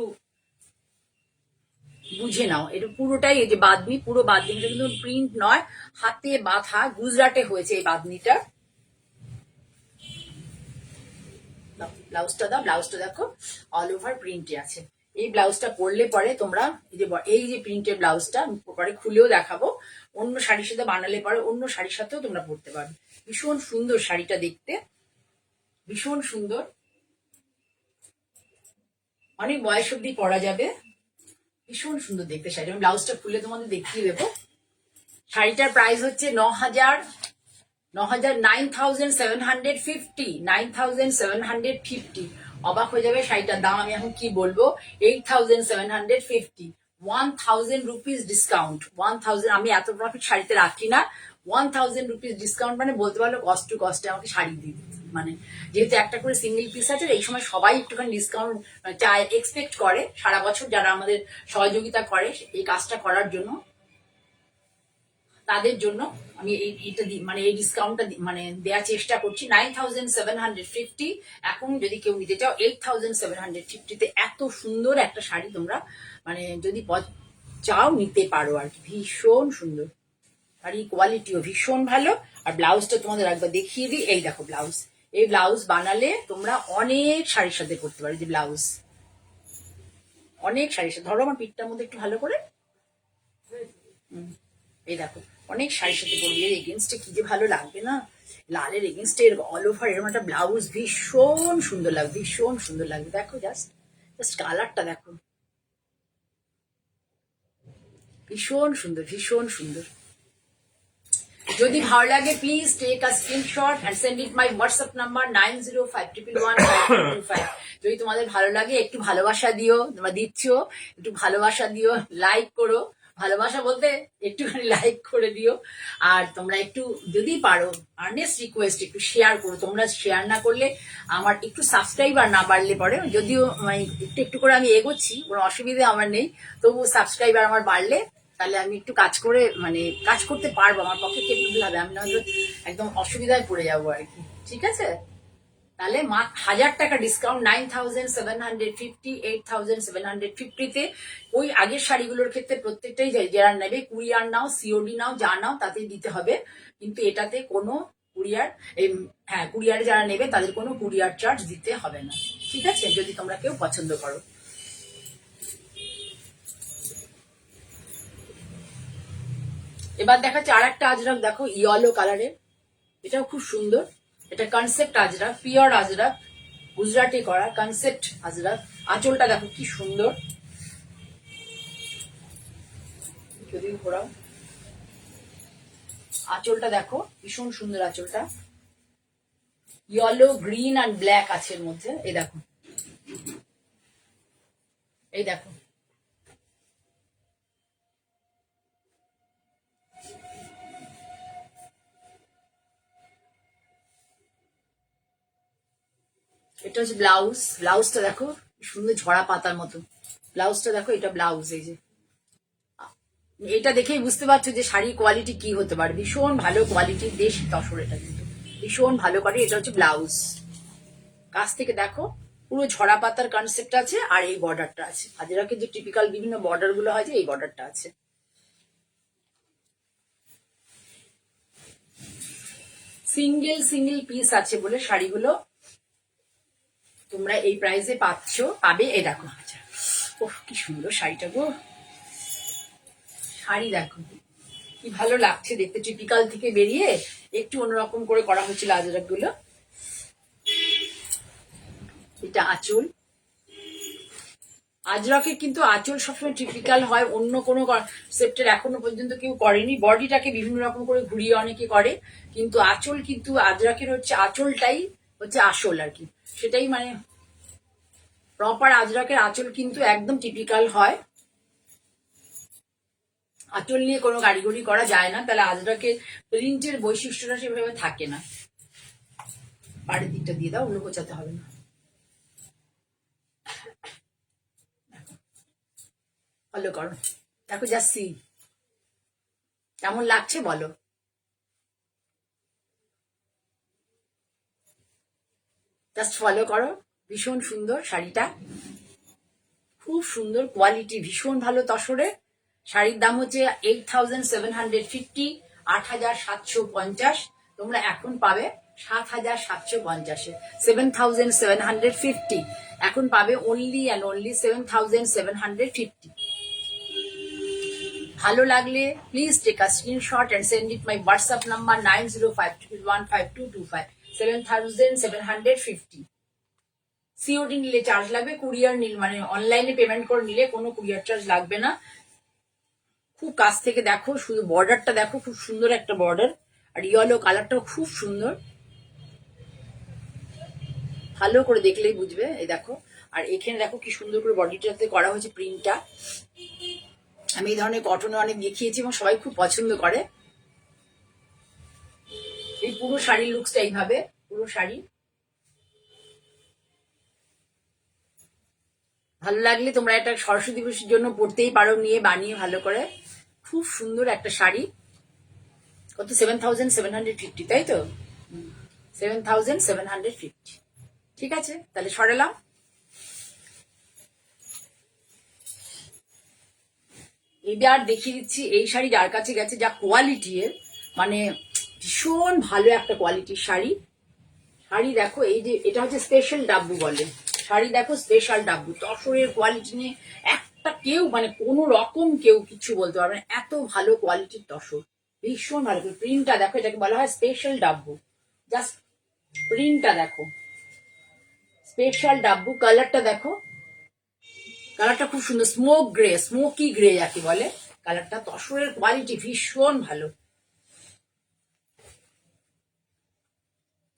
S1: বুঝে নাও। এটা পুরোটাই এই যে বাঁধনি, পুরো বাঁধনিটা কিন্তু প্রিন্ট নয়, হাতে বাঁধা, গুজরাটে হয়েছে এই বাঁধনিটা। ব্লাউজটা দাও, ব্লাউজটা দেখো অল ওভার প্রিন্টে আছে। এই ব্লাউজটা পরলে পরে তোমরা এই যে প্রিন্টের ব্লাউজটা পরে খুলেও দেখাবো, অন্য শাড়ির সাথে বানালে পরে অন্য শাড়ির সাথেও তোমরা পরতে পারবে। ভীষণ সুন্দর শাড়িটা দেখতে, ভীষণ সুন্দর, অনেক বয়স অব্দি পরা যাবে, ভীষণ সুন্দর দেখতে শাড়ি। আমি ব্লাউজটা খুলে তোমাদের দেখিয়ে দেবো। শাড়িটার প্রাইস হচ্ছে 9,750, 9,750। অবাক হয়ে যাবে শাড়িটার দাম আমি এখন কি বলবো। 8,750, 1,000 রুপিস ডিসকাউন্ট। 1,000, আমি এত প্রফিট শাড়িতে রাখি না। 1,000 রুপিস ডিসকাউন্ট মানে বলতে পারলো কস্ট টু কস্টে আমাকে শাড়ি দিয়ে দিতে। মানে যেহেতু একটা করে সিঙ্গেল পিস আছে, এই সময় সবাই একটুখানি ডিসকাউন্ট চায়, এক্সপেক্ট করে সারা বছর, যারা আমাদের সহযোগিতা করে এই কাজটা করার জন্য, তাদের জন্য আমি এইটা মানে এই ডিসকাউন্টটা মানে দেওয়ার চেষ্টা করছি। 9,750। এখন যদি কেউ নিতে চাও 8,750-তে এত সুন্দর একটা শাড়ি তোমরা মানে যদি চাও নিতে পারো আর কি। ভীষণ সুন্দর আর এই কোয়ালিটিও ভীষণ ভালো। আর ব্লাউজটা তোমাদের একবার দেখিয়ে দিই, এই দেখো ব্লাউজ। এই ব্লাউজ বানালে তোমরা অনেক শাড়ির সাথে করতে পারো। যে ব্লাউজ অনেক শাড়ির সাথে, ধরো আমার পিঠটার মধ্যে একটু ভালো করে, এই দেখো অনেক শাড়ির সাথে পরবি। এর এগেনস্টে কি যে ভালো লাগবে না, লালের এগেনস্টে অল ওভার এরকম একটা ব্লাউজ, ভীষণ সুন্দর লাগবে, ভীষণ সুন্দর লাগবে। দেখো জাস্ট জাস্ট কালারটা দেখো, ভীষণ সুন্দর, ভীষণ সুন্দর। যদি ভালো লাগে please take a screenshot and send it my WhatsApp number 9051115225। যদি তোমাদের ভালো লাগে একটু ভালোবাসা দিও, তোমরা দিচ্ছ, একটু ভালোবাসা দিও, লাইক করো। ভালোবাসা বলতে একটুখানি লাইক করে দিও। আর তোমরা একটু যদি পারো, আর্নেস্ট রিকোয়েস্ট, একটু শেয়ার করো। তোমরা শেয়ার না করলে আমার একটু সাবস্ক্রাইবার না বাড়লে পরে, যদিও মানে একটু একটু করে আমি এগোচ্ছি, কোনো অসুবিধা আমার নেই, তবু সাবস্ক্রাইবার আমার বাড়লে তাহলে আমি একটু কাজ করে মানে কাজ করতে পারবো, আমার পক্ষে কেপেবল হবে। আমি না একদম অসুবিধায় পড়ে যাবো আর কি। ঠিক আছে, তাহলে 1,000 টাকা ডিসকাউন্ট, 9,750, 8,750-তে। ওই আগের শাড়িগুলোর ক্ষেত্রে প্রত্যেকটাই যারা নেবে কুরিয়ার নাও, সিওডি নাও, যা নাও তাতেই দিতে হবে, কিন্তু এটাতে কোনো কুরিয়ার, হ্যাঁ কুরিয়ারে যারা নেবে তাদের কোনো কুরিয়ার চার্জ দিতে হবে না। ঠিক আছে, যদি তোমরা কেউ পছন্দ করো। এবার দেখাচ্ছে আর একটা আজরাক, দেখো ইয়েলো কালারের, এটাও খুব সুন্দর। এটা কনসেপ্ট আজরাক, পিওর আজরাক, গুজরাটি করা কনসেপ্ট আজরাক। আঁচলটা দেখো কি সুন্দর, যদি ঘোরাও আঁচলটা দেখো ভীষণ সুন্দর। আঁচলটা ইয়েলো, গ্রিন আর ব্ল্যাক আছে এর মধ্যে। এই দেখো, এই দেখো এটা হচ্ছে ব্লাউজ। ব্লাউজটা দেখো সুন্দর ঝরা পাতার মতো ব্লাউজটা দেখো। এটা ব্লাউজ, এই যে এটা দেখেই বুঝতে পারছো যে শাড়ির কোয়ালিটি কি হতে পারে। ভীষণ ভালো কোয়ালিটি, দেশি তসর, এটা কিন্তু ভীষণ ভালো করে। এটা হচ্ছে ব্লাউজ, কাছ থেকে দেখো পুরো ঝরা পাতার কনসেপ্ট আছে, আর এই বর্ডারটা আছে। আজরাকে যে টিপিক্যাল বিভিন্ন বর্ডার গুলো হয়, যে এই বর্ডারটা আছে। সিঙ্গেল সিঙ্গেল পিস আছে বলে শাড়িগুলো তোমরা এই প্রাইসে পাবে। এই দেখো, আচ্ছা ওহ কি সুন্দর শাড়িটা গো, শাড়ি দেখো কি ভালো লাগছে দেখতে, টিপিক্যাল থেকে বেরিয়ে একটু অন্যরকম করে করা হয়েছিল আজরাক গুলো। এটা আঁচল, আজরাকের কিন্তু আঁচল সবসময় টিপিক্যাল হয়, অন্য কোনো সেপ্টের এখনো পর্যন্ত কেউ করেনি। বডিটাকে বিভিন্ন রকম করে ঘুরিয়ে অনেকে করে, কিন্তু আঁচল কিন্তু আজরাকের হচ্ছে আঁচলটাই হচ্ছে আসল আর কি, সেটাই মানে প্রপার আজরাকের আঁচল কিন্তু একদম টিপিক্যাল হয়। আঁচল নিয়ে কোনো গাড়িগড়ি করা যায় না, তাহলে আজরাকের প্রিন্টের বৈশিষ্ট্যটা সেভাবে থাকে না। পাড়ের দিকটা দিয়ে দাও, ওগুলো গোছাতে হবে না। ফলো করো, দেখো যাচ্ছি কেমন লাগছে বলো। জাস্ট ফলো করো, ভীষণ সুন্দর শাড়িটা, খুব সুন্দর কোয়ালিটি, ভীষণ ভালো তসরে। শাড়ির দাম হচ্ছে 8750, 8750। তোমরা এখন পাবে 7750-এ, 7750 এখন পাবে অনলি অ্যান্ড অনলি 7750। ভালো লাগলে please take a screenshot and send it my WhatsApp number 9052155225, 7750। COD নিলে চার্জ লাগবে, কুরিয়ার নিলে মানে অনলাইনে পেমেন্ট করে নিলে কোনো কুরিয়ার চার্জ লাগবে না। খুব কাছ থেকে দেখো, শুধু বর্ডারটা দেখো, খুব সুন্দর একটা বর্ডার, আর ইয়েলো কালারটাও খুব সুন্দর, ভালো করে দেখলেই বুঝবে। এই দেখো, আর এখানে দেখো কি সুন্দর করে বডিটাতে করা হয়েছে প্রিন্টটা। আমি এই ধরনের কটনে অনেক দেখিয়েছি এবং সবাই খুব পছন্দ করে। এই পুরো শাড়ির লুকসটা এইভাবে, পুরো শাড়ি ভালো লাগলে তোমরা এটা সরস্বতী পুজোর জন্য পড়তেই পারো, নিয়ে বানিয়ে ভালো করে। খুব সুন্দর একটা শাড়ি। কত? 7750, তাই তো? 7750। ঠিক আছে, তাহলে সরালাম। এবার দেখিয়ে দিচ্ছি এই শাড়ি যার কাছে গেছে, যা কোয়ালিটি এর, মানে ভীষণ ভালো একটা কোয়ালিটির শাড়ি। শাড়ি দেখো, এই যে এটা হচ্ছে স্পেশাল ডাব্বু বলে, শাড়ি দেখো স্পেশাল ডাব্বু, তসরের কোয়ালিটি নিয়ে একটা কেউ মানে কোনো রকম কেউ কিছু বলতে পারবে না, এত ভালো কোয়ালিটির তসর, ভীষণ ভালো। প্রিন্টটা দেখো, এটাকে বলা হয় স্পেশাল ডাব্বু। জাস্ট প্রিন্টটা দেখো, স্পেশাল ডাব্বু। কালারটা দেখো, কালারটা খুব সুন্দর, স্মোক গ্রে, স্মোকি গ্রে যাকে বলে কালারটা। তসরের কোয়ালিটি ভীষণ ভালো।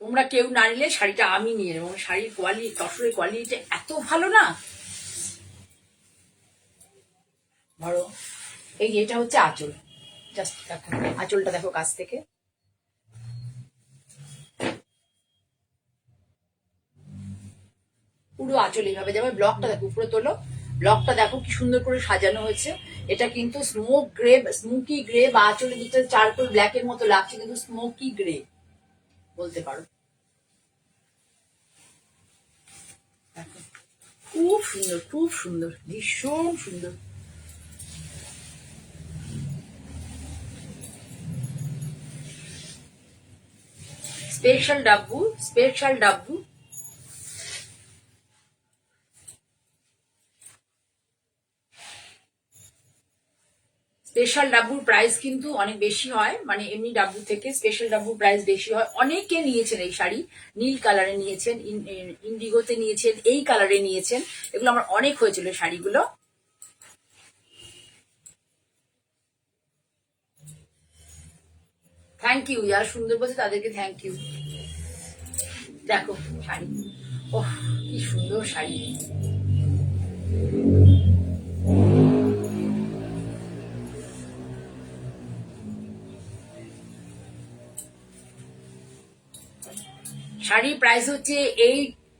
S1: তোমরা কেউ না নিলে শাড়িটা আমি নিয়ে নেবো, শাড়ির কোয়ালিটি, তসরের কোয়ালিটি এত ভালো না। ধরো এই এটা হচ্ছে আঁচল, জাস্ট দেখো আঁচলটা দেখো কাছ থেকে, পুরো আঁচল এইভাবে যাবে। ব্লকটা দেখো, উপরে তোলো, ব্লকটা দেখো কি সুন্দর করে সাজানো হয়েছে। এটা কিন্তু স্মোক গ্রে, স্মোকি গ্রে, বা আঁচলের দিকটা চারকোল ব্ল্যাকের মতো লাগছে, কিন্তু স্মোকি গ্রে বলতে পারো। খুব সুন্দর, খুব সুন্দর, ভীষণ সুন্দর। Special Dabu, special Dabu. Special ডাব্বুর প্রাইস কিন্তু অনেক বেশি হয়, মানে এমনি ডাব্বু থেকে স্পেশাল ডাব্বুর প্রাইস বেশি হয়। অনেকে নিয়েছেন এই শাড়ি, নীল কালারে নিয়েছেন, ইন্ডিগোতে নিয়েছেন, এই কালারে নিয়েছেন, এগুলো আমার অনেক হয়েছিল শাড়িগুলো। থ্যাংক ইউ, যারা সুন্দর বলছে তাদেরকে থ্যাংক ইউ। দেখো শাড়ি, ওহ কি সুন্দর শাড়ি। শাড়ির প্রাইস হচ্ছে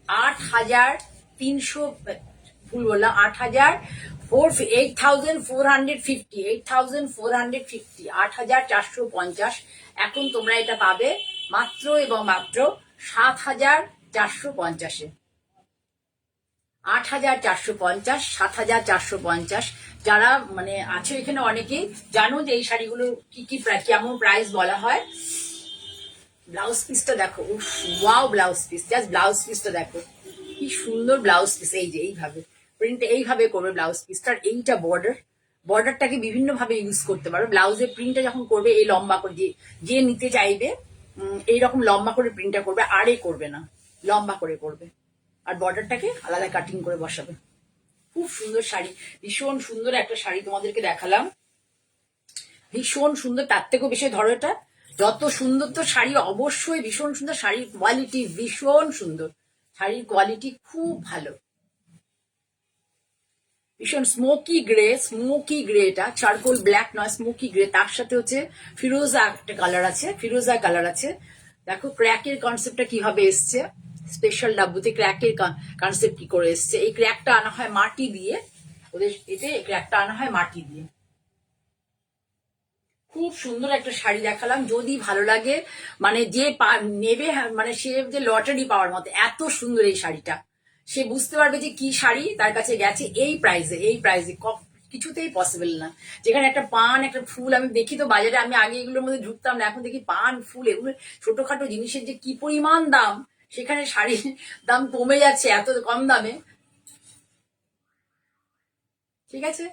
S1: 8300, ভুল বললাম, 8450, 8450, এখন তোমরা এটা পাবে মাত্র এবং মাত্র 7450-এ। 8450, 7450। যারা মানে আছে এখানে অনেকেই জানো যে এই শাড়িগুলো কি কি কেমন প্রাইস বলা হয়। ব্লাউজ পিসটা দেখো, wow blouse piece, just blouse পিসটা দেখো কি সুন্দর ব্লাউজ পিস, এই যে এইভাবে প্রিন্ট এইভাবে করবে ব্লাউজ পিসটার। এইটা বর্ডারটাকে বিভিন্ন ভাবে ইউজ করতে পারো। ব্লাউজের প্রিন্টটা যখন করবে এই লম্বা করে, যে নিতে চাইবে এইরকম লম্বা করে প্রিন্টটা করবে, আরে করবে না, লম্বা করে করবে, আর বর্ডারটাকে আলাদা কাটিং করে বসাবে। খুব সুন্দর শাড়ি, ভীষণ সুন্দর একটা শাড়ি তোমাদেরকে দেখালাম, ভীষণ সুন্দর। তার থেকেও বেশি ধরো, এটা যত সুন্দর তো শাড়ি, অবশ্যই ভীষণ সুন্দর। শাড়ির কোয়ালিটি ভীষণ সুন্দর, শাড়ির কোয়ালিটি খুব ভালো, ভীষণ স্মোকি গ্রে, এটা চারকোল ব্ল্যাক নয়, স্মোকি গ্রে। তার সাথে হচ্ছে ফিরোজা একটা কালার আছে, ফিরোজা কালার আছে। দেখো ক্র্যাকের কনসেপ্টটা কিভাবে এসছে, স্পেশাল ডাব্বুতে ক্র্যাকের কনসেপ্ট কি করে এসছে। এই ক্র্যাকটা আনা হয় মাটি দিয়ে, ওদের এতে ক্র্যাকটা আনা হয় মাটি দিয়ে। খুব সুন্দর একটা শাড়ি দেখালাম, যদি ভালো লাগে মানে যে নেবে, মানে সে যে লটারি পাওয়ার মতো এত সুন্দর এই শাড়িটা, সে বুঝতে পারবে যে কি শাড়ি তার কাছে গেছে। এই প্রাইসে কিছুতেই পসিবল না। যেখানে একটা পান একটা ফুল, আমি দেখি তো বাজারে, আমি আগে এগুলোর মধ্যে ঢুকতাম না, এখন দেখি পান ফুল এগুলো ছোটখাটো জিনিসের যে কি পরিমাণ দাম, সেখানে শাড়ির দাম কমে যাচ্ছে এত কম দামে। ঠিক আছে,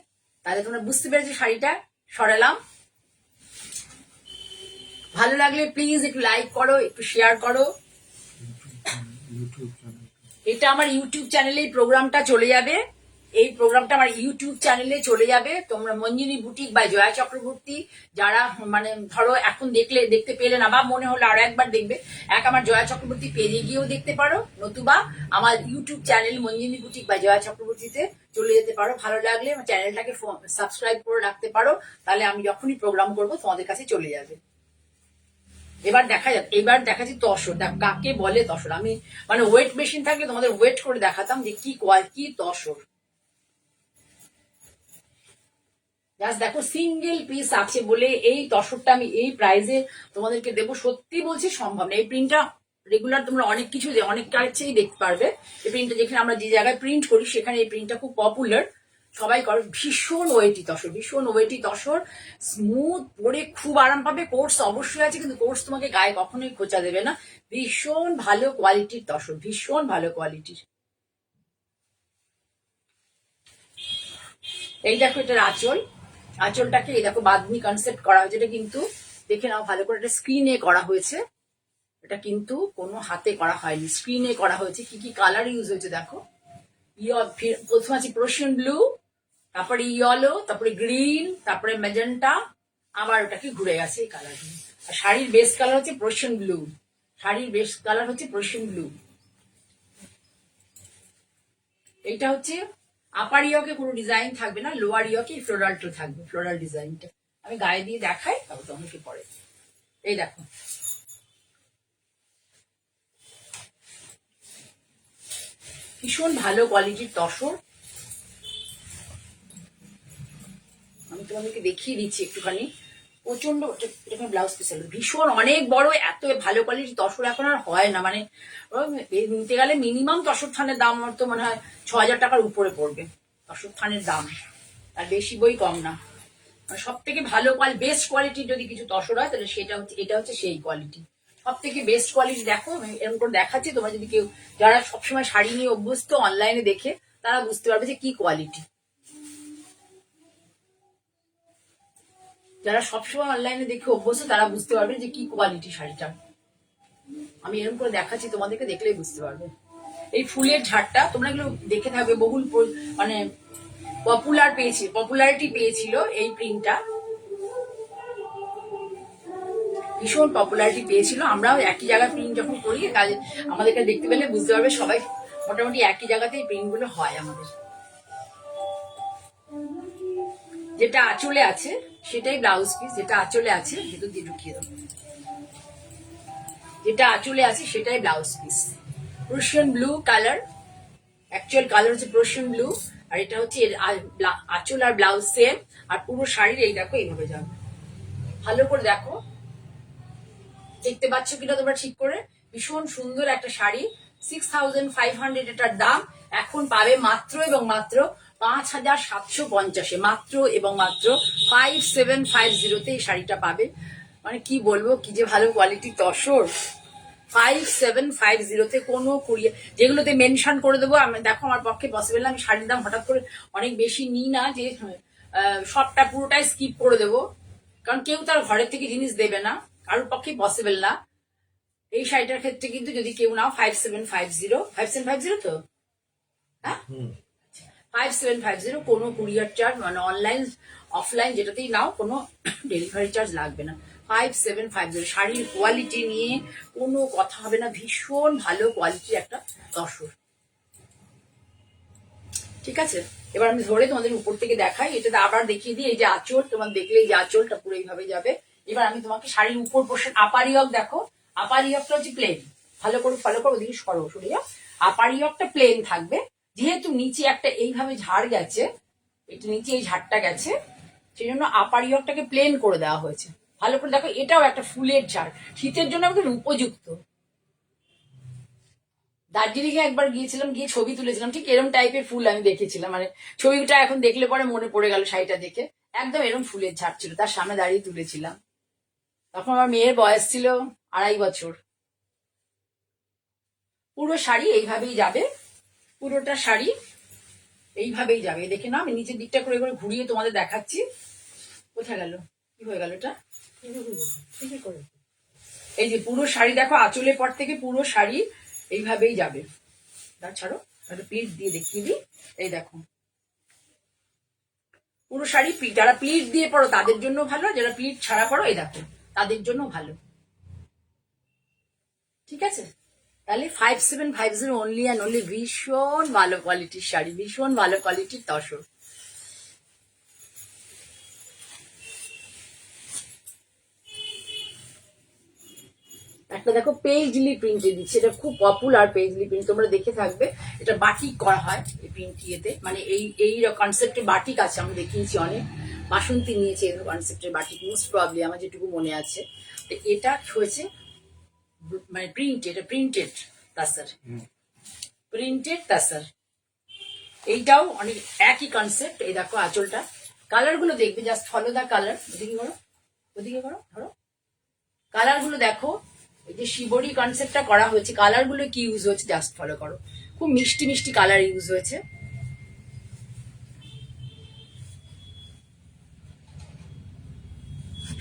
S1: তাহলে তোমরা বুঝতে পেরেছো শাড়িটা সরালাম। ভালো লাগলে প্লিজ একটু লাইক করো, একটু শেয়ার করো। এটা আমার ইউটিউব চ্যানেলে এই প্রোগ্রামটা চলে যাবে, এই প্রোগ্রামটা আমার ইউটিউব চ্যানেলে চলে যাবে। তোমরা মঞ্জিনী বুটিক বাই জয়া চক্রবর্তী, যারা মানে ধরো এখন দেখতে পেলে না, বা মনে হলো আরো একবার দেখবে, আমার জয়া চক্রবর্তী পেজে গিয়েও দেখতে পারো, নতুবা আমার YouTube channel Manjini boutique by Joya চক্রবর্তীতে চলে যেতে পারো। ভালো লাগলে আমার চ্যানেলটাকে সাবস্ক্রাইব করে রাখতে পারো, তাহলে আমি যখনই প্রোগ্রাম করবো তোমাদের কাছে চলে যাবে। এবার দেখাচ্ছি তসর, কাকে বলে তসর। আমি মানে ওয়েট মেশিন থাকলে তোমাদের ওয়েট করে দেখাতাম যে কি তসর। জাস্ট দেখো সিঙ্গেল পিস আছে বলে এই তসরটা আমি এই প্রাইসে তোমাদেরকে দেবো। সত্যি বলছি সম্ভব না। এই প্রিন্টটা রেগুলার তোমরা অনেক কিছু অনেক কাছেই দেখতে পারবে। এই প্রিন্টটা যেখানে আমরা যে জায়গায় প্রিন্ট করি সেখানে এই প্রিন্টটা খুব পপুলার, সবাই করে। ভীষণ ওয়েটি তসর, স্মুথ, পরে খুব আরাম পাবে। কোর্স অবশ্যই আছে, কিন্তু কোর্স তোমাকে গায়ে কখনোই খোঁচা দেবে না। ভীষণ ভালো কোয়ালিটির তসর, ভীষণ ভালো কোয়ালিটির। এই দেখো এটার আঁচলটাকে এই দেখো বাঁধনি কনসেপ্ট করা হয়েছে। এটা কিন্তু দেখে নাও ভালো করে, এটা স্ক্রিনে করা হয়েছে, এটা কিন্তু কোনো হাতে করা হয়নি, স্ক্রিনে করা হয়েছে। কি কি কালার ইউজ হয়েছে দেখো। প্রথমে আছে প্রশিয়ান ব্লু, তারপরে ইয়েলো, তারপরে গ্রিন, তারপরে ম্যাজেন্টা, আবার ওটাকে ঘুরে গেছে এই কালারগুলো। আর শাড়ির বেস কালার হচ্ছে প্রশিয়ান ব্লু, এইটা হচ্ছে আপার ইয়কে কোনো ডিজাইন থাকবে না, লোয়ার ইয়কে ফ্লোরালটা থাকবে, ফ্লোরাল ডিজাইনটা। আমি গায়ে দিয়ে দেখাই, তারপর তোমাকে পরে। এই দেখো ভীষণ ভালো কোয়ালিটির তসর। আমি তোমাদেরকে দেখিয়ে দিচ্ছি একটুখানি, প্রচন্ড। এখানে ব্লাউজ পিস হলো ভীষণ অনেক বড়, এত ভালো কোয়ালিটির তসর এখন আর হয় না। মানে নিতে গেলে মিনিমাম তসর থানের দাম আমার তো মনে হয় ৬,০০০ টাকার উপরে পড়বে তসর থানের দাম, আর বেশি বই কম না। সব থেকে ভালো বেস্ট কোয়ালিটির যদি কিছু তসর হয়, তাহলে এটা হচ্ছে সেই কোয়ালিটি, সব থেকে বেস্ট কোয়ালিটি। দেখো আমি এরকম করে দেখাচ্ছি, তোমরা যদি কেউ যারা সবসময় শাড়ি নিয়ে অভ্যস্ত, অনলাইনে দেখে তারা বুঝতে পারবে যে কি কোয়ালিটি। যারা সবসময় অনলাইনে দেখে অভ্যস্ত তারা বুঝতে পারবে যে কি কোয়ালিটি শাড়িটা। আমি এরকম করে দেখাচ্ছি, তোমাদেরকে দেখলেই বুঝতে পারবে। এই ফুলের ঝাড়টা তোমরা এগুলো দেখে থাকবে, বহুল মানে পপুলারিটি পেয়েছিল এই প্রিন্টটা, ভীষণ পপুলারিটি পেয়েছিল। আমরাও একই জায়গায় প্রিন্ট যখন করি, কাজে আমাদেরকে দেখতে পেলে বুঝতে পারবে সবাই মোটামুটি একই জায়গাতেই প্রিন্ট গুলো হয় আমাদের। যেটা আঁচলে আছে সেটাই ব্লাউজ পিস, যেটা আঁচলে আছে ভেতর দিয়ে ঢুকিয়ে দেবো, যেটা আঁচলে আছে সেটাই blouse piece. Prussian blue colour, actual colour হচ্ছে প্রশিয়ান ব্লু, আর এটা হচ্ছে আঁচল আর ব্লাউজ সেম। আর পুরো শাড়ির এই দেখো এইভাবে যাবে, ভালো করে দেখো, দেখতে পাচ্ছ কিনা তোমরা ঠিক করে। ভীষণ সুন্দর একটা শাড়ি, 6,500 এটার দাম। এখন পাবে মাত্র এবং মাত্র 5,750, মাত্র এবং মাত্র 5750 এই শাড়িটা পাবে। মানে কি বলবো, কি যে ভালো কোয়ালিটি তসর, 5750-তে কোনো কুরিয়ার, যেগুলোতে মেনশন করে দেবো। আমি দেখো আমার পক্ষে পসিবল না, আমি শাড়ির দাম হঠাৎ করে অনেক বেশি নিই না যে সবটা পুরোটাই স্কিপ করে দেবো, কারণ কেউ তার ঘরের থেকে জিনিস দেবে না, কারোর পক্ষে পসিবল না। এই শাড়িটার ক্ষেত্রে কিন্তু যদি কেউ নাও 5750 তো হ্যাঁ 5750, কোনো কুরিয়ার চার্জ মানে অনলাইন অফলাইন যেটাতেই নাও কোনো ডেলিভারি চার্জ লাগবে না। 5750 শাড়ির কোয়ালিটি নিয়ে কোনো কথা হবে না, ভীষণ ভালো কোয়ালিটির একটা তসর। ঠিক আছে, এবার আমি ধরে তোমাদের উপর থেকে দেখাই, এটাতে আবার দেখিয়ে দিই। এই যে আঁচল, তোমার দেখলে এই যে আঁচলটা পুরো এইভাবে যাবে। এবার আমি তোমাকে শাড়ির উপর পোর্শন, আপার ইয়ক দেখো, আপার ইয়কটা হচ্ছে প্লেন, ভালো করে ফলো করো, ওদিকে সরিয়া আপার ইয়কটা প্লেন থাকবে। যেহেতু নিচে একটা এইভাবে ঝাড় গেছে, এটা নিচে এই ঝাড়টা গেছে, সেই জন্য আপার ইয়কটাকে প্লেন করে দেওয়া হয়েছে। ভালো করে দেখো, এটাও একটা ফুলের ঝাড়, শীতের জন্য আমাদের উপযুক্ত। দার্জিলিং এ একবার গিয়েছিলাম, গিয়ে ছবি তুলেছিলাম, ঠিক এরকম টাইপের ফুল আমি দেখেছিলাম, মানে ছবিটা এখন দেখলে পরে মনে পড়ে গেল শাড়িটা দেখে, একদম এরকম ফুলের ঝাড় ছিল, তার সামনে দাঁড়িয়ে তুলেছিলাম। তখন আমার মেয়ের বয়স ছিল 2.5 বছর। পুরো শাড়ি এইভাবেই যাবে, পুরোটা শাড়ি এইভাবেই যাবে। দেখে না, আমি নিচের দিকটা করে করে ঘুরিয়ে তোমাদের দেখাচ্ছি। কোথায় গেল, কি হয়ে গেল এটা, এই যে পুরো শাড়ি দেখো, আঁচলের পর থেকে পুরো শাড়ি এইভাবেই যাবে। ছাড়ো, একটা প্লিট দিয়ে দেখিয়ে দিই। এই দেখো পুরো শাড়ি, যারা প্লিট দিয়ে পড়ো তাদের জন্য ভালো, যারা প্লিট ছাড়া পড়ো এই দেখো তাদের জন্য ভালো। ঠিক আছে, তাহলে 5750 অনলি অ্যান্ড অনলি, ভীষণ ভালো কোয়ালিটির শাড়ি, ভীষণ ভালো কোয়ালিটির তসর। একটা দেখো পেজলি প্রিন্টে দিচ্ছে, এটা খুব পপুলার পেজলি প্রিন্ট, তোমরা দেখে থাকবে। এটা বাটিক করা হয় এই প্রিন্ট ইয়েতে, মানে এই কনসেপ্টে বাটিক আছে, আমি দেখিয়েছি অনেক, বাসন্তী নিয়েছে এই কনসেপ্টের বাটিক, মোস্ট প্রবলি আমার যেটুকু মনে আছে। তো এটা হয়েছে মানে প্রিন্ট, এটা প্রিন্টেড তাসার, প্রিন্টেড তাসার। এইটাও অনেক একই কনসেপ্ট। এই দেখো আঁচলটা, কালার গুলো দেখবে, জাস্ট ফলো দা কালার। ওদিকে করো, ওদিকে করো, ধরো কালার গুলো দেখো, এই যে শিবরি কনসেপ্টটা করা হয়েছে, কালার গুলো কি ইউজ হয়েছে জাস্ট ফলো করো, খুব মিষ্টি মিষ্টি কালার ইউজ হয়েছে।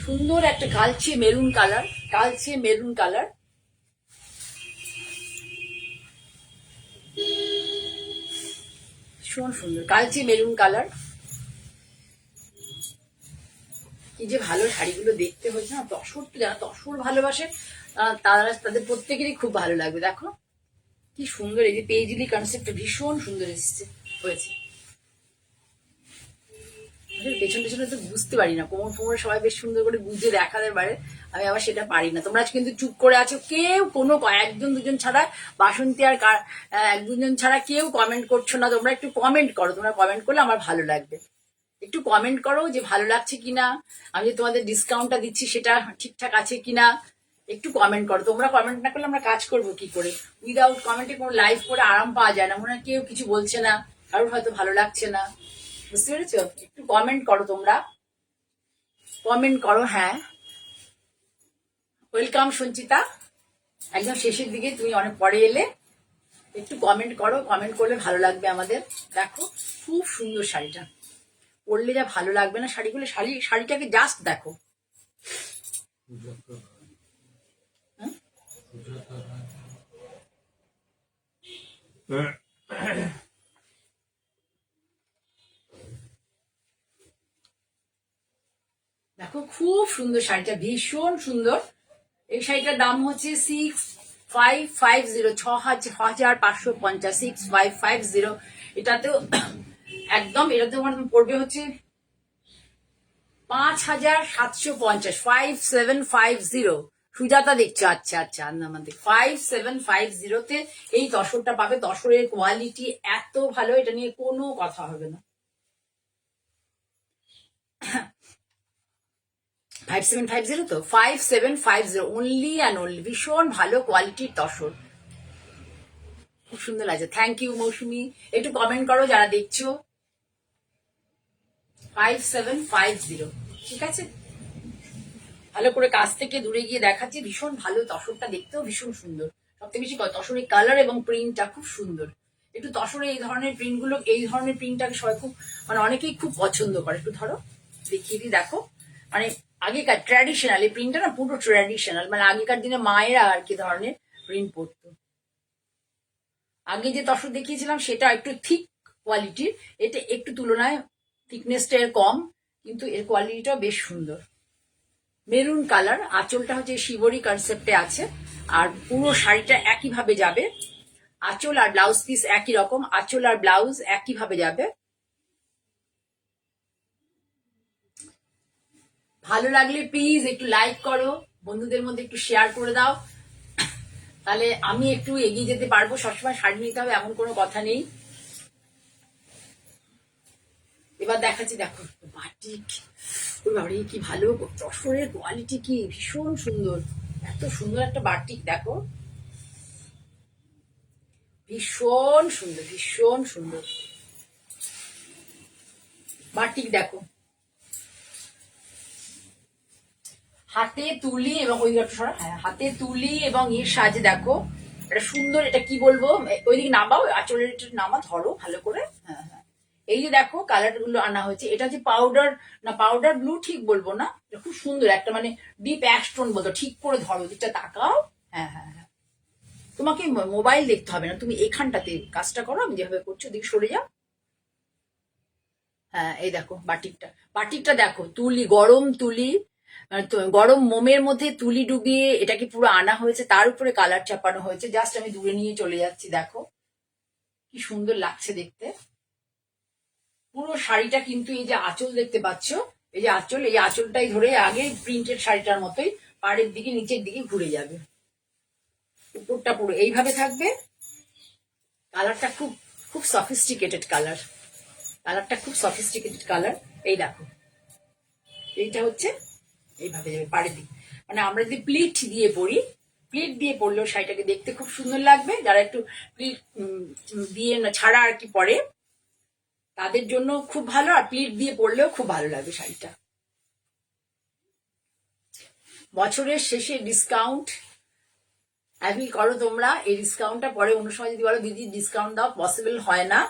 S1: সুন্দর একটা কালচে মেরুন কালার, কালচে মেরুন কালার, ভীষণ সুন্দর কালচে মেরুন কালার। কি যে ভালো শাড়িগুলো দেখতে হয়েছে না, তসর তো যারা তসর ভালোবাসে তারা, তাদের প্রত্যেকেরই খুব ভালো লাগবে। দেখো কি সুন্দর, এই যে পেজলি কনসেপ্টটা ভীষণ সুন্দর এসেছে হয়েছে। পেছন পেছনে তো বুঝতে পারি না, কোমর ফোমর সবাই বেশ সুন্দর করে বুঝে দেখাতে পারে, আমি আবার সেটা পারি না। তোমরা কিন্তু চুপ করে আছো, কেউ কোনো একজন দুজন ছাড়া, বাসন্তী আর এক দুজন ছাড়া কেউ কমেন্ট করছো না। তোমরা একটু কমেন্ট করো, তোমরা কমেন্ট করলে আমার ভালো লাগবে। একটু কমেন্ট করো যে ভালো লাগছে কিনা, আমি যে তোমাদের ডিসকাউন্টটা দিচ্ছি সেটা ঠিকঠাক আছে কিনা, একটু কমেন্ট করো। তোমরা কমেন্ট না করলে আমরা কাজ করবো কি করে? উইদাউট কমেন্টে কোনো লাইভ করে আরাম পাওয়া যায় না, মনে হয় কেউ কিছু বলছে না, কারোর হয়তো ভালো লাগছে না, বুঝতে পেরেছো? একটু কমেন্ট করো, তোমরা কমেন্ট করো। হ্যাঁ, ওয়েলকাম সঞ্চিতা, একদম শেষের দিকে, তুমি অনেক পরে এলে। একটু কমেন্ট করো, কমেন্ট করলে ভালো লাগবে আমাদের। দেখো খুব সুন্দর শাড়িটা, পরলে যা ভালো লাগবে না শাড়িগুলো, শাড়িটাকে জাস্ট দেখো। দেখো খুব সুন্দর শাড়িটা, ভীষণ সুন্দর। এই শাড়িটার দাম হচ্ছে 6550, 6550, 6550। এটাতেও একদম, এটাতে পড়বে হচ্ছে 5750, 5750। সুজাতা দেখছো, আচ্ছা আচ্ছা, আমাদের 5750-তে এই তসরটা পাবে। তসরের কোয়ালিটি এত ভালো, এটা নিয়ে কোনো কথা হবে না। 5750 তো 5750 অনলি অ্যান্ড অনলি, ভীষণ ভালো কোয়ালিটির তসর, খুব সুন্দর লাগছে। থ্যাংক ইউ মৌসুমি, একটু কমেন্ট করো যারা দেখছো। 5750, ঠিক আছে। ভালো করে কাছ থেকে দূরে গিয়ে দেখাচ্ছি, ভীষণ ভালো তসরটা, দেখতেও ভীষণ সুন্দর। সবথেকে বেশি তসরের কালার এবং প্রিন্টটা খুব সুন্দর। একটু তসরে এই ধরনের প্রিন্টগুলো, এই ধরনের প্রিন্টটাকে সবাই খুব মানে অনেকেই খুব পছন্দ করে। একটু ধরো দেখিয়ে দিই, দেখো মানে আগেকার ট্র্যাডিশনাল এই প্রিন্টটা না, পুরো ট্র্যাডিশনাল, মানে আগেকার দিনে মায়েরা আর কি ধরনের প্রিন্ট পরতো। আগে যে তসর দেখিয়েছিলাম সেটা একটু থিক কোয়ালিটির, এটা একটু তুলনায় থিকনেসটা এর কম, কিন্তু এর কোয়ালিটিটাও বেশ সুন্দর। মেরুন কালার, আঁচলটা হচ্ছে শিবরি কনসেপ্টে আছে, আর পুরো শাড়িটা একইভাবে যাবে। আঁচল আর ব্লাউজ পিস একই রকম, আঁচল আর ব্লাউজ একইভাবে যাবে। ভালো লাগলে প্লিজ একটু লাইক করো, বন্ধুদের মধ্যে একটু শেয়ার করে দাও, তাহলে আমি একটু এগিয়ে যেতে পারবো। সবসময় শাড়ি নিতে হবে এমন কোনো কথা নেই। এবার দেখাচ্ছি, দেখো বাটিক, ওই বাড়ি কি ভালো, তসরের কোয়ালিটি কি ভীষণ সুন্দর, এত সুন্দর একটা বাটিক দেখো, ভীষণ সুন্দর, ভীষণ সুন্দর বাটিক দেখো। হাতে তুলি এবং ওই হ্যাঁ হাতে তুলি এবং এর সাজে দেখো এটা সুন্দর, এটা কি বলবো, ওইদিকে নামাও, আঁচলের নামা ধরো ভালো করে। হ্যাঁ হ্যাঁ, এই যে দেখো কালার গুলো আনা হয়েছে, এটা যে পাউডার না, পাউডার ব্লু ঠিক বলবো না, এটা খুব সুন্দর একটা মানে ডিপ অ্যাশটোন বলতো, ঠিক করে ধরো, দিকটা তাকাও। হ্যাঁ হ্যাঁ হ্যাঁ, তোমাকে মোবাইল দেখতে হবে না, তুমি এখানটাতে কাজটা করো, আমি যেভাবে করছি ওদিকে সরে যাও। হ্যাঁ এই দেখো বাটিকটা, বাটিকটা দেখো, তুলি গরম তুলি, গরম মোমের মধ্যে তুলি ডুবিয়ে এটাকে পুরো আনা হয়েছে, তার উপরে কালার চাপানো হয়েছে। জাস্ট আমি দূরে নিয়ে চলে যাচ্ছি, দেখো কি সুন্দর লাগছে দেখতে। পুরো শাড়িটা কিন্তু এই যে আঁচল দেখতে পাচ্ছ, এই যে আঁচল, এই আঁচলটাই ধরে আগে প্রিন্টেড শাড়িটার মতোই পাড়ের দিকে নিচের দিকে ঘুরে যাবে, উপরটা পুরো এইভাবে থাকবে। কালারটা খুব খুব সফিস্টিকেটেড কালার, কালারটা খুব সফিস্টিকেটেড কালার। এই দেখো এইটা হচ্ছে এইভাবে যাবে পাড়ের দিকে, মানে আমরা যদি প্লিট দিয়ে পরি, প্লিট দিয়ে পরলেও শাড়িটাকে দেখতে খুব সুন্দর লাগবে। যারা একটু প্লিট দিয়ে ছাড়া আর কি পরে, তাদের জন্য খুব ভালো, আর প্লিট দিয়ে পরলেও খুব ভালো লাগবে শাড়িটা। বছরের শেষে ডিসকাউন্ট অ্যাভিল করো তোমরা, এই ডিসকাউন্টটা পরে অন্য সময় যদি বলো দিদি ডিসকাউন্ট দাও, পসিবল হয় না।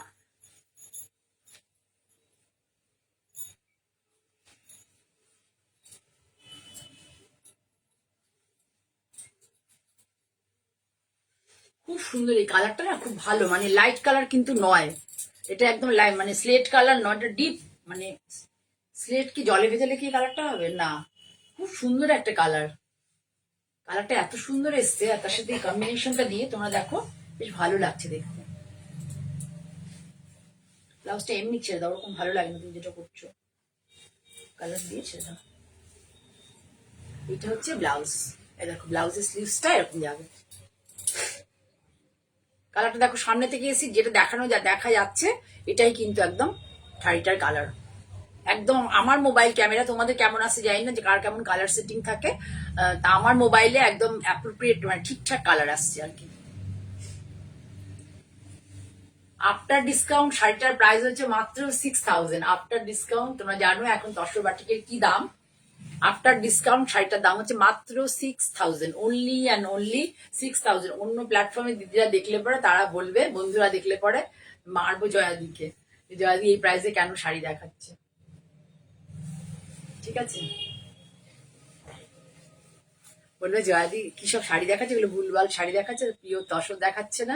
S1: খুব সুন্দর এই কালারটা না, খুব ভালো, মানে লাইট কালার কিন্তু নয়, এটা একদম লাইট মানে স্লেট কালার নয়, এটা ডিপ মানে স্লেট কি জলে ভেজালে কি কালারটা হবে না, খুব সুন্দর একটা কালার। কালারটা এত সুন্দর এসছে, আর তার সাথে কম্বিনেশনটা দিয়ে তোমরা দেখো বেশ ভালো লাগছে দেখতে। ব্লাউজটা এমনি ছেড়ে দাও, ওরকম ভালো লাগে না তুমি যেটা করছো, কালার দিয়ে ছেড়ে দাও। এটা হচ্ছে ব্লাউজ, এই দেখো ব্লাউজের স্লিভসটা এরকম যাবে। কালারটা দেখো, সামনে থেকে এসে যেটা দেখা যাচ্ছে এটাই কিন্তু একদম শাড়িটার কালার। একদম আমার মোবাইল ক্যামেরা, তোমাদের কেমন আসে জানি না, যে কার কেমন কালার সেটিং থাকে, তা আমার মোবাইলে একদম অ্যাপ্রোপ্রিয়েট মানে ঠিকঠাক কালার আসছে আর কি। আফটার ডিসকাউন্ট শাড়িটার প্রাইস হচ্ছে মাত্র 6000 আফটার ডিসকাউন্ট। তোমরা জানো এখন তসর বাটিকের কি দাম, আফটার ডিসকাউন্ট শাড়িটার দাম হচ্ছে মাত্র 6000, অনলি অ্যান্ড অনলি 6000। অন্য প্ল্যাটফর্মে দিদিরা দেখলে পরে তারা বলবে, বন্ধুরা দেখলে পরে মারবো জয়াদিকে, জয়াদি এই প্রাইসে কেন শাড়ি দেখাচ্ছে। ঠিক আছে, বলবে জয়াদি কি সব শাড়ি দেখাচ্ছে, এগুলো ভুলভাল শাড়ি দেখাচ্ছে, প্রিয় তসর দেখাচ্ছে না,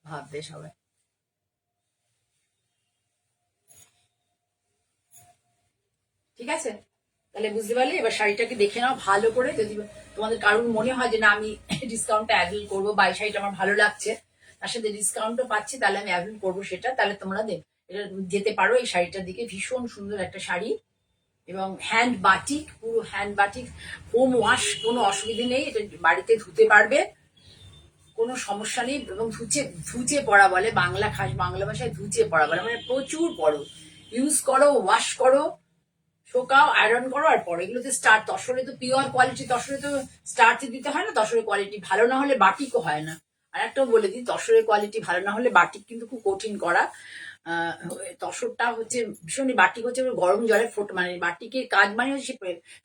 S1: ভাববে সবাই। ঠিক আছে, তাহলে বুঝতে পারলে। এবার শাড়িটাকে দেখে নাও ভালো করে, যদি তোমাদের কারোর মনে হয় যে না আমি ডিসকাউন্টটা অ্যাভেল করবো বা এই শাড়িটা আমার ভালো লাগছে, তার সাথে ডিসকাউন্টও পাচ্ছি, তাহলে আমি অ্যাভেল করবো সেটা, তাহলে তোমরা এটা যেতে পারো এই শাড়িটার দিকে। ভীষণ সুন্দর একটা শাড়ি এবং হ্যান্ড বাটিক, পুরো হ্যান্ড বাটিক, হোম ওয়াশ, কোনো অসুবিধে নেই, এটা বাড়িতে ধুতে পারবে, কোনো সমস্যা নেই। এবং ধুচে পড়া বলে, বাংলা ভাষায় ধুচে পড়া বলে, মানে প্রচুর পড়ো, ইউজ করো, ওয়াশ করো, শোকাও, আয়রন করো আর পরে। এগুলোতে স্টার, তসরে তো পিওর কোয়ালিটি, তসরে তো স্টার্চ দিতে হয় না, তসরের কোয়ালিটি ভালো না হলে বাটিকও হয় না। আর একটাও বলে দিই, তসরের কোয়ালিটি ভালো না হলে বাটিক কিন্তু খুব কঠিন করা, তসরটা হচ্ছে ভীষণই বাটিক হচ্ছে গরম জলে মানে বাটিকের কাজ মানে হচ্ছে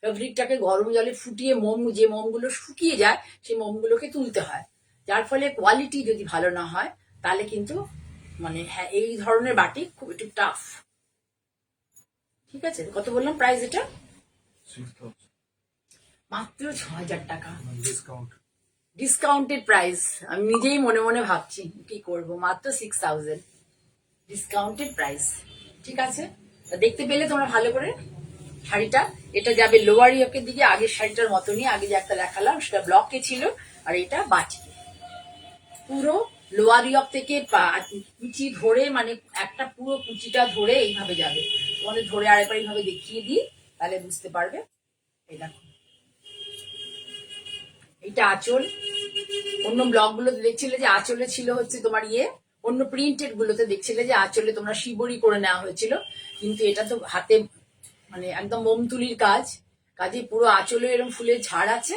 S1: ফেব্রিকটাকে গরম জলে ফুটিয়ে যে মোমগুলো শুকিয়ে যায় সেই মোমগুলোকে তুলতে হয়, যার ফলে কোয়ালিটি যদি ভালো না হয় তাহলে কিন্তু মানে হ্যাঁ এই ধরনের বাটিক খুব একটু টাফ। ঠিক আছে, কত বললাম প্রাইস এটা?
S3: 6,000
S1: মাত্র 6,000 টাকা
S3: ডিসকাউন্ট।
S1: Discounted price. আমি নিজেই মনে মনে ভাবছি কি করব, মাত্র 6,000 ডিসকাউন্টেড প্রাইস। ঠিক আছে, তা দেখতে পেলে তোমরা ভালো করে শাড়িটা। এটা যাবে লোয়ার ইয়কের দিকে, আগের শাড়িটার মতনই, আগে যে একটা দেখালাম সেটা ব্লকে ছিল, আর এটা বাটিকে। পুরো লোয়ার ইয়ক থেকে কুচি ধরে মানে একটা পুরো কুচিটা ধরে এইভাবে যাবে। তোমাদের ধরে আরেকবার এইভাবে দেখিয়ে দিই তাহলে বুঝতে পারবে। এই দেখো, এটা আঁচল। অন্য ব্লগ গুলোতে দেখছিলে যে আঁচলে ছিল হচ্ছে তোমার অন্য প্রিন্টেড গুলোতে দেখছিলে যে আঁচলে তোমরা শিবরি করে নেওয়া হয়েছিল, কিন্তু এটা তো হাতে মানে একদম মোমতুলির কাজে পুরো আঁচলে এরকম ফুলের ঝাড় আছে,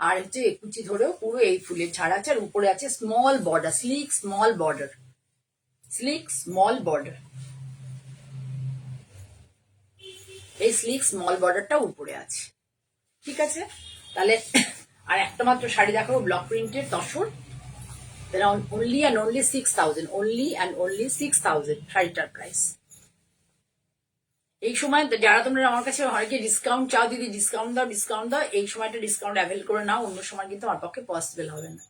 S1: আর হচ্ছে কুচি ধরেও পুরো এই ফুলের ঝাড় আছে, আর উপরে আছে small border, slick small border, slick small border. এই স্লিক স্মল বর্ডারটা উপরে আছে। ঠিক আছে, তাহলে আর একটা মাত্র শাড়ি দেখাবো ব্লক প্রিন্টের tussar, only and only 6,000, only and only 6,000 শাড়িটার প্রাইস। এই সময় যারা তোমরা আমার কাছে অনেকে ডিসকাউন্ট চাও, দিদি ডিসকাউন্ট দাও, এই সময়টা ডিসকাউন্ট অ্যাভেল করে নাও, অন্য সময় কিন্তু আমার পক্ষে পসিবল হবে না।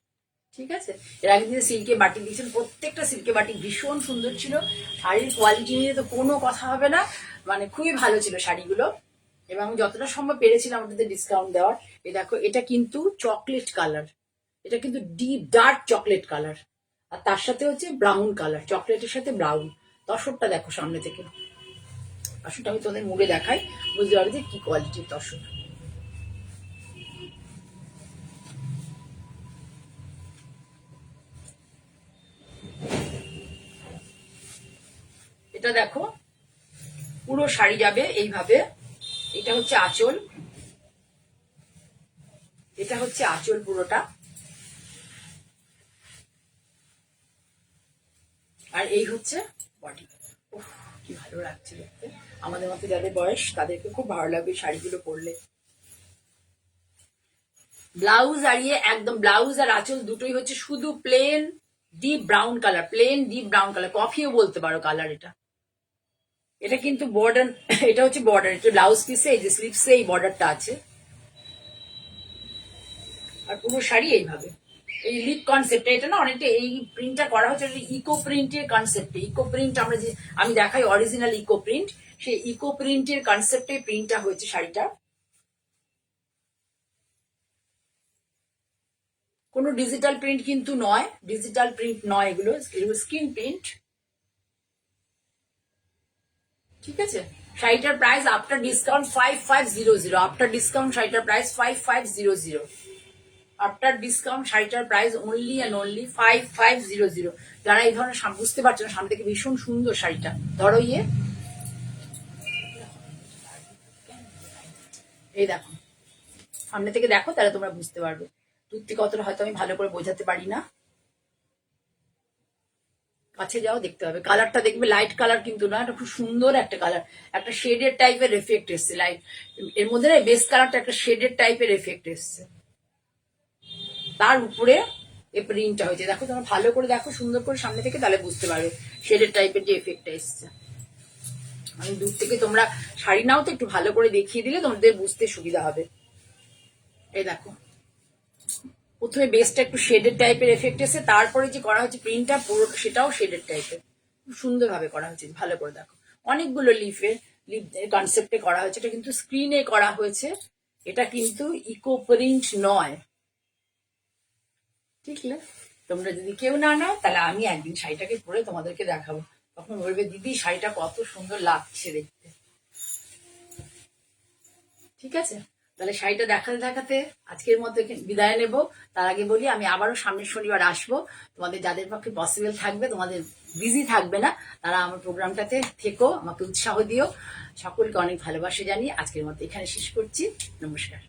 S1: ঠিক আছে, এর আগে দিদি সিল্কে বাটিক দিয়েছেন, প্রত্যেকটা সিল্কে বাটিক ভীষণ সুন্দর ছিল, শাড়ির কোয়ালিটি নিয়ে তো কোনো কথা হবে না, মানে খুবই ভালো ছিল শাড়িগুলো, এবং যতটা সম্ভব পেরেছিলাম ওটাতে ডিসকাউন্ট দেওয়ার। এই দেখো, এটা কিন্তু চকলেট কালার, এটা কিন্তু ডিপ ডার্ক চকলেট কালার, আর তার সাথে হচ্ছে ব্রাউন কালার, চকলেটের সাথে ব্রাউন। তসরটা দেখো সামনে থেকে, তসরটা আমি তোমাদের মুড়ে দেখাই, বুঝতে পারবে যে কি কোয়ালিটির তসর। এটা দেখো, পুরো শাড়ি যাবে এইভাবে। এটা হচ্ছে আঁচল, এটা হচ্ছে আঁচল পুরোটা, আর এই হচ্ছে বডি। কি ভালো লাগছে দেখতে, আমাদের মতো যাদের বয়স তাদেরকে খুব ভালো লাগবে শাড়িগুলো পরলে। ব্লাউজ আর একদম ব্লাউজ আর আঁচল দুটোই হচ্ছে শুধু plain deep brown colour, plain deep brown colour, কফিও বলতে পারো কালার। এটা কিন্তু বর্ডার, এটা হচ্ছে বর্ডার, এটা ব্লাউজ পিসে এই যে স্লিপসে এই বর্ডারটা আছে, আর পুরো শাড়ি এইভাবে। এই লিপ কনসেপ্টে এটা না অনেকটা এই প্রিন্টটা করা হচ্ছে ইকো প্রিন্টের কনসেপ্টে। ইকো প্রিন্ট আমরা যে আমি দেখাই অরিজিনাল ইকো প্রিন্ট, সেই ইকো প্রিন্টের কনসেপ্টে প্রিন্টটা হয়েছে শাড়িটা। কোনো ডিজিটাল প্রিন্ট কিন্তু নয়, ডিজিটাল প্রিন্ট নয়, এগুলো স্ক্রিন প্রিন্ট। ঠিক আছে, শাড়িটার price after discount 5500, after discount শাড়িটার প্রাইস 5500, আফটার ডিসকাউন্ট শাড়িটার প্রাইস অনলি অ্যান্ড অনলি 5500। যারা এই ধরনের বুঝতে পারছো না, সামনে থেকে ভীষণ সুন্দর শাড়িটা, ধরো এই দেখো, সামনে থেকে দেখো তাহলে তোমরা বুঝতে পারবে। দূর থেকে অতটা হয়তো আমি ভালো করে বোঝাতে পারি না, কাছে যাও দেখতে হবে। কালারটা দেখবে লাইট কালার কিন্তু না, এটা খুব সুন্দর একটা কালার, একটা শেডের টাইপের এফেক্ট এসছে, লাইট এর মধ্যে না বেস কালারটা একটা শেডের টাইপের এফেক্ট এসছে, তার উপরে এই প্রিন্টটা হয়েছে। দেখো তোমরা ভালো করে দেখো সুন্দর করে সামনে থেকে, তাহলে বুঝতে পারবে শেডের টাইপের যে এফেক্টটা এসছে। আমি দূর থেকে তোমরা শাড়ি নাও তো একটু ভালো করে দেখিয়ে দিলে তোমাদের বুঝতে সুবিধা হবে। এই দেখো, প্রথমে বেসটা একটু শেডের টাইপের এফেক্ট এসে, তারপরে যে করা হচ্ছে প্রিন্টটা পুরো সেটাও শেডের টাইপের, খুব সুন্দরভাবে করা হয়েছে। ভালো করে দেখো, অনেকগুলো লিপ কনসেপ্টে করা হয়েছে, এটা কিন্তু স্ক্রিনে করা হয়েছে, এটা কিন্তু ইকো প্রিন্ট নয়। ঠিক না? তোমরা যদি কেউ না নাও তাহলে আমি একদিন শাড়িটাকে পরে তোমাদেরকে দেখাবো, তখন বলবে দিদি শাড়িটা কত সুন্দর লাগছে দেখতে। ঠিক আছে, তাহলে শাড়িটা দেখাতে দেখাতে আজকের মতো বিদায় নেব। তার আগে বলি আমি আবারও সামনের শনিবার আসবো, তোমাদের যাদের পক্ষে পসিবল থাকবে, তোমাদের বিজি থাকবে না, তারা আমার প্রোগ্রামটাতে থেকো, আমাকে উৎসাহ দিও। সকলকে অনেক ভালোবাসা জানিয়ে আজকের মতো এখানে শেষ করছি। নমস্কার।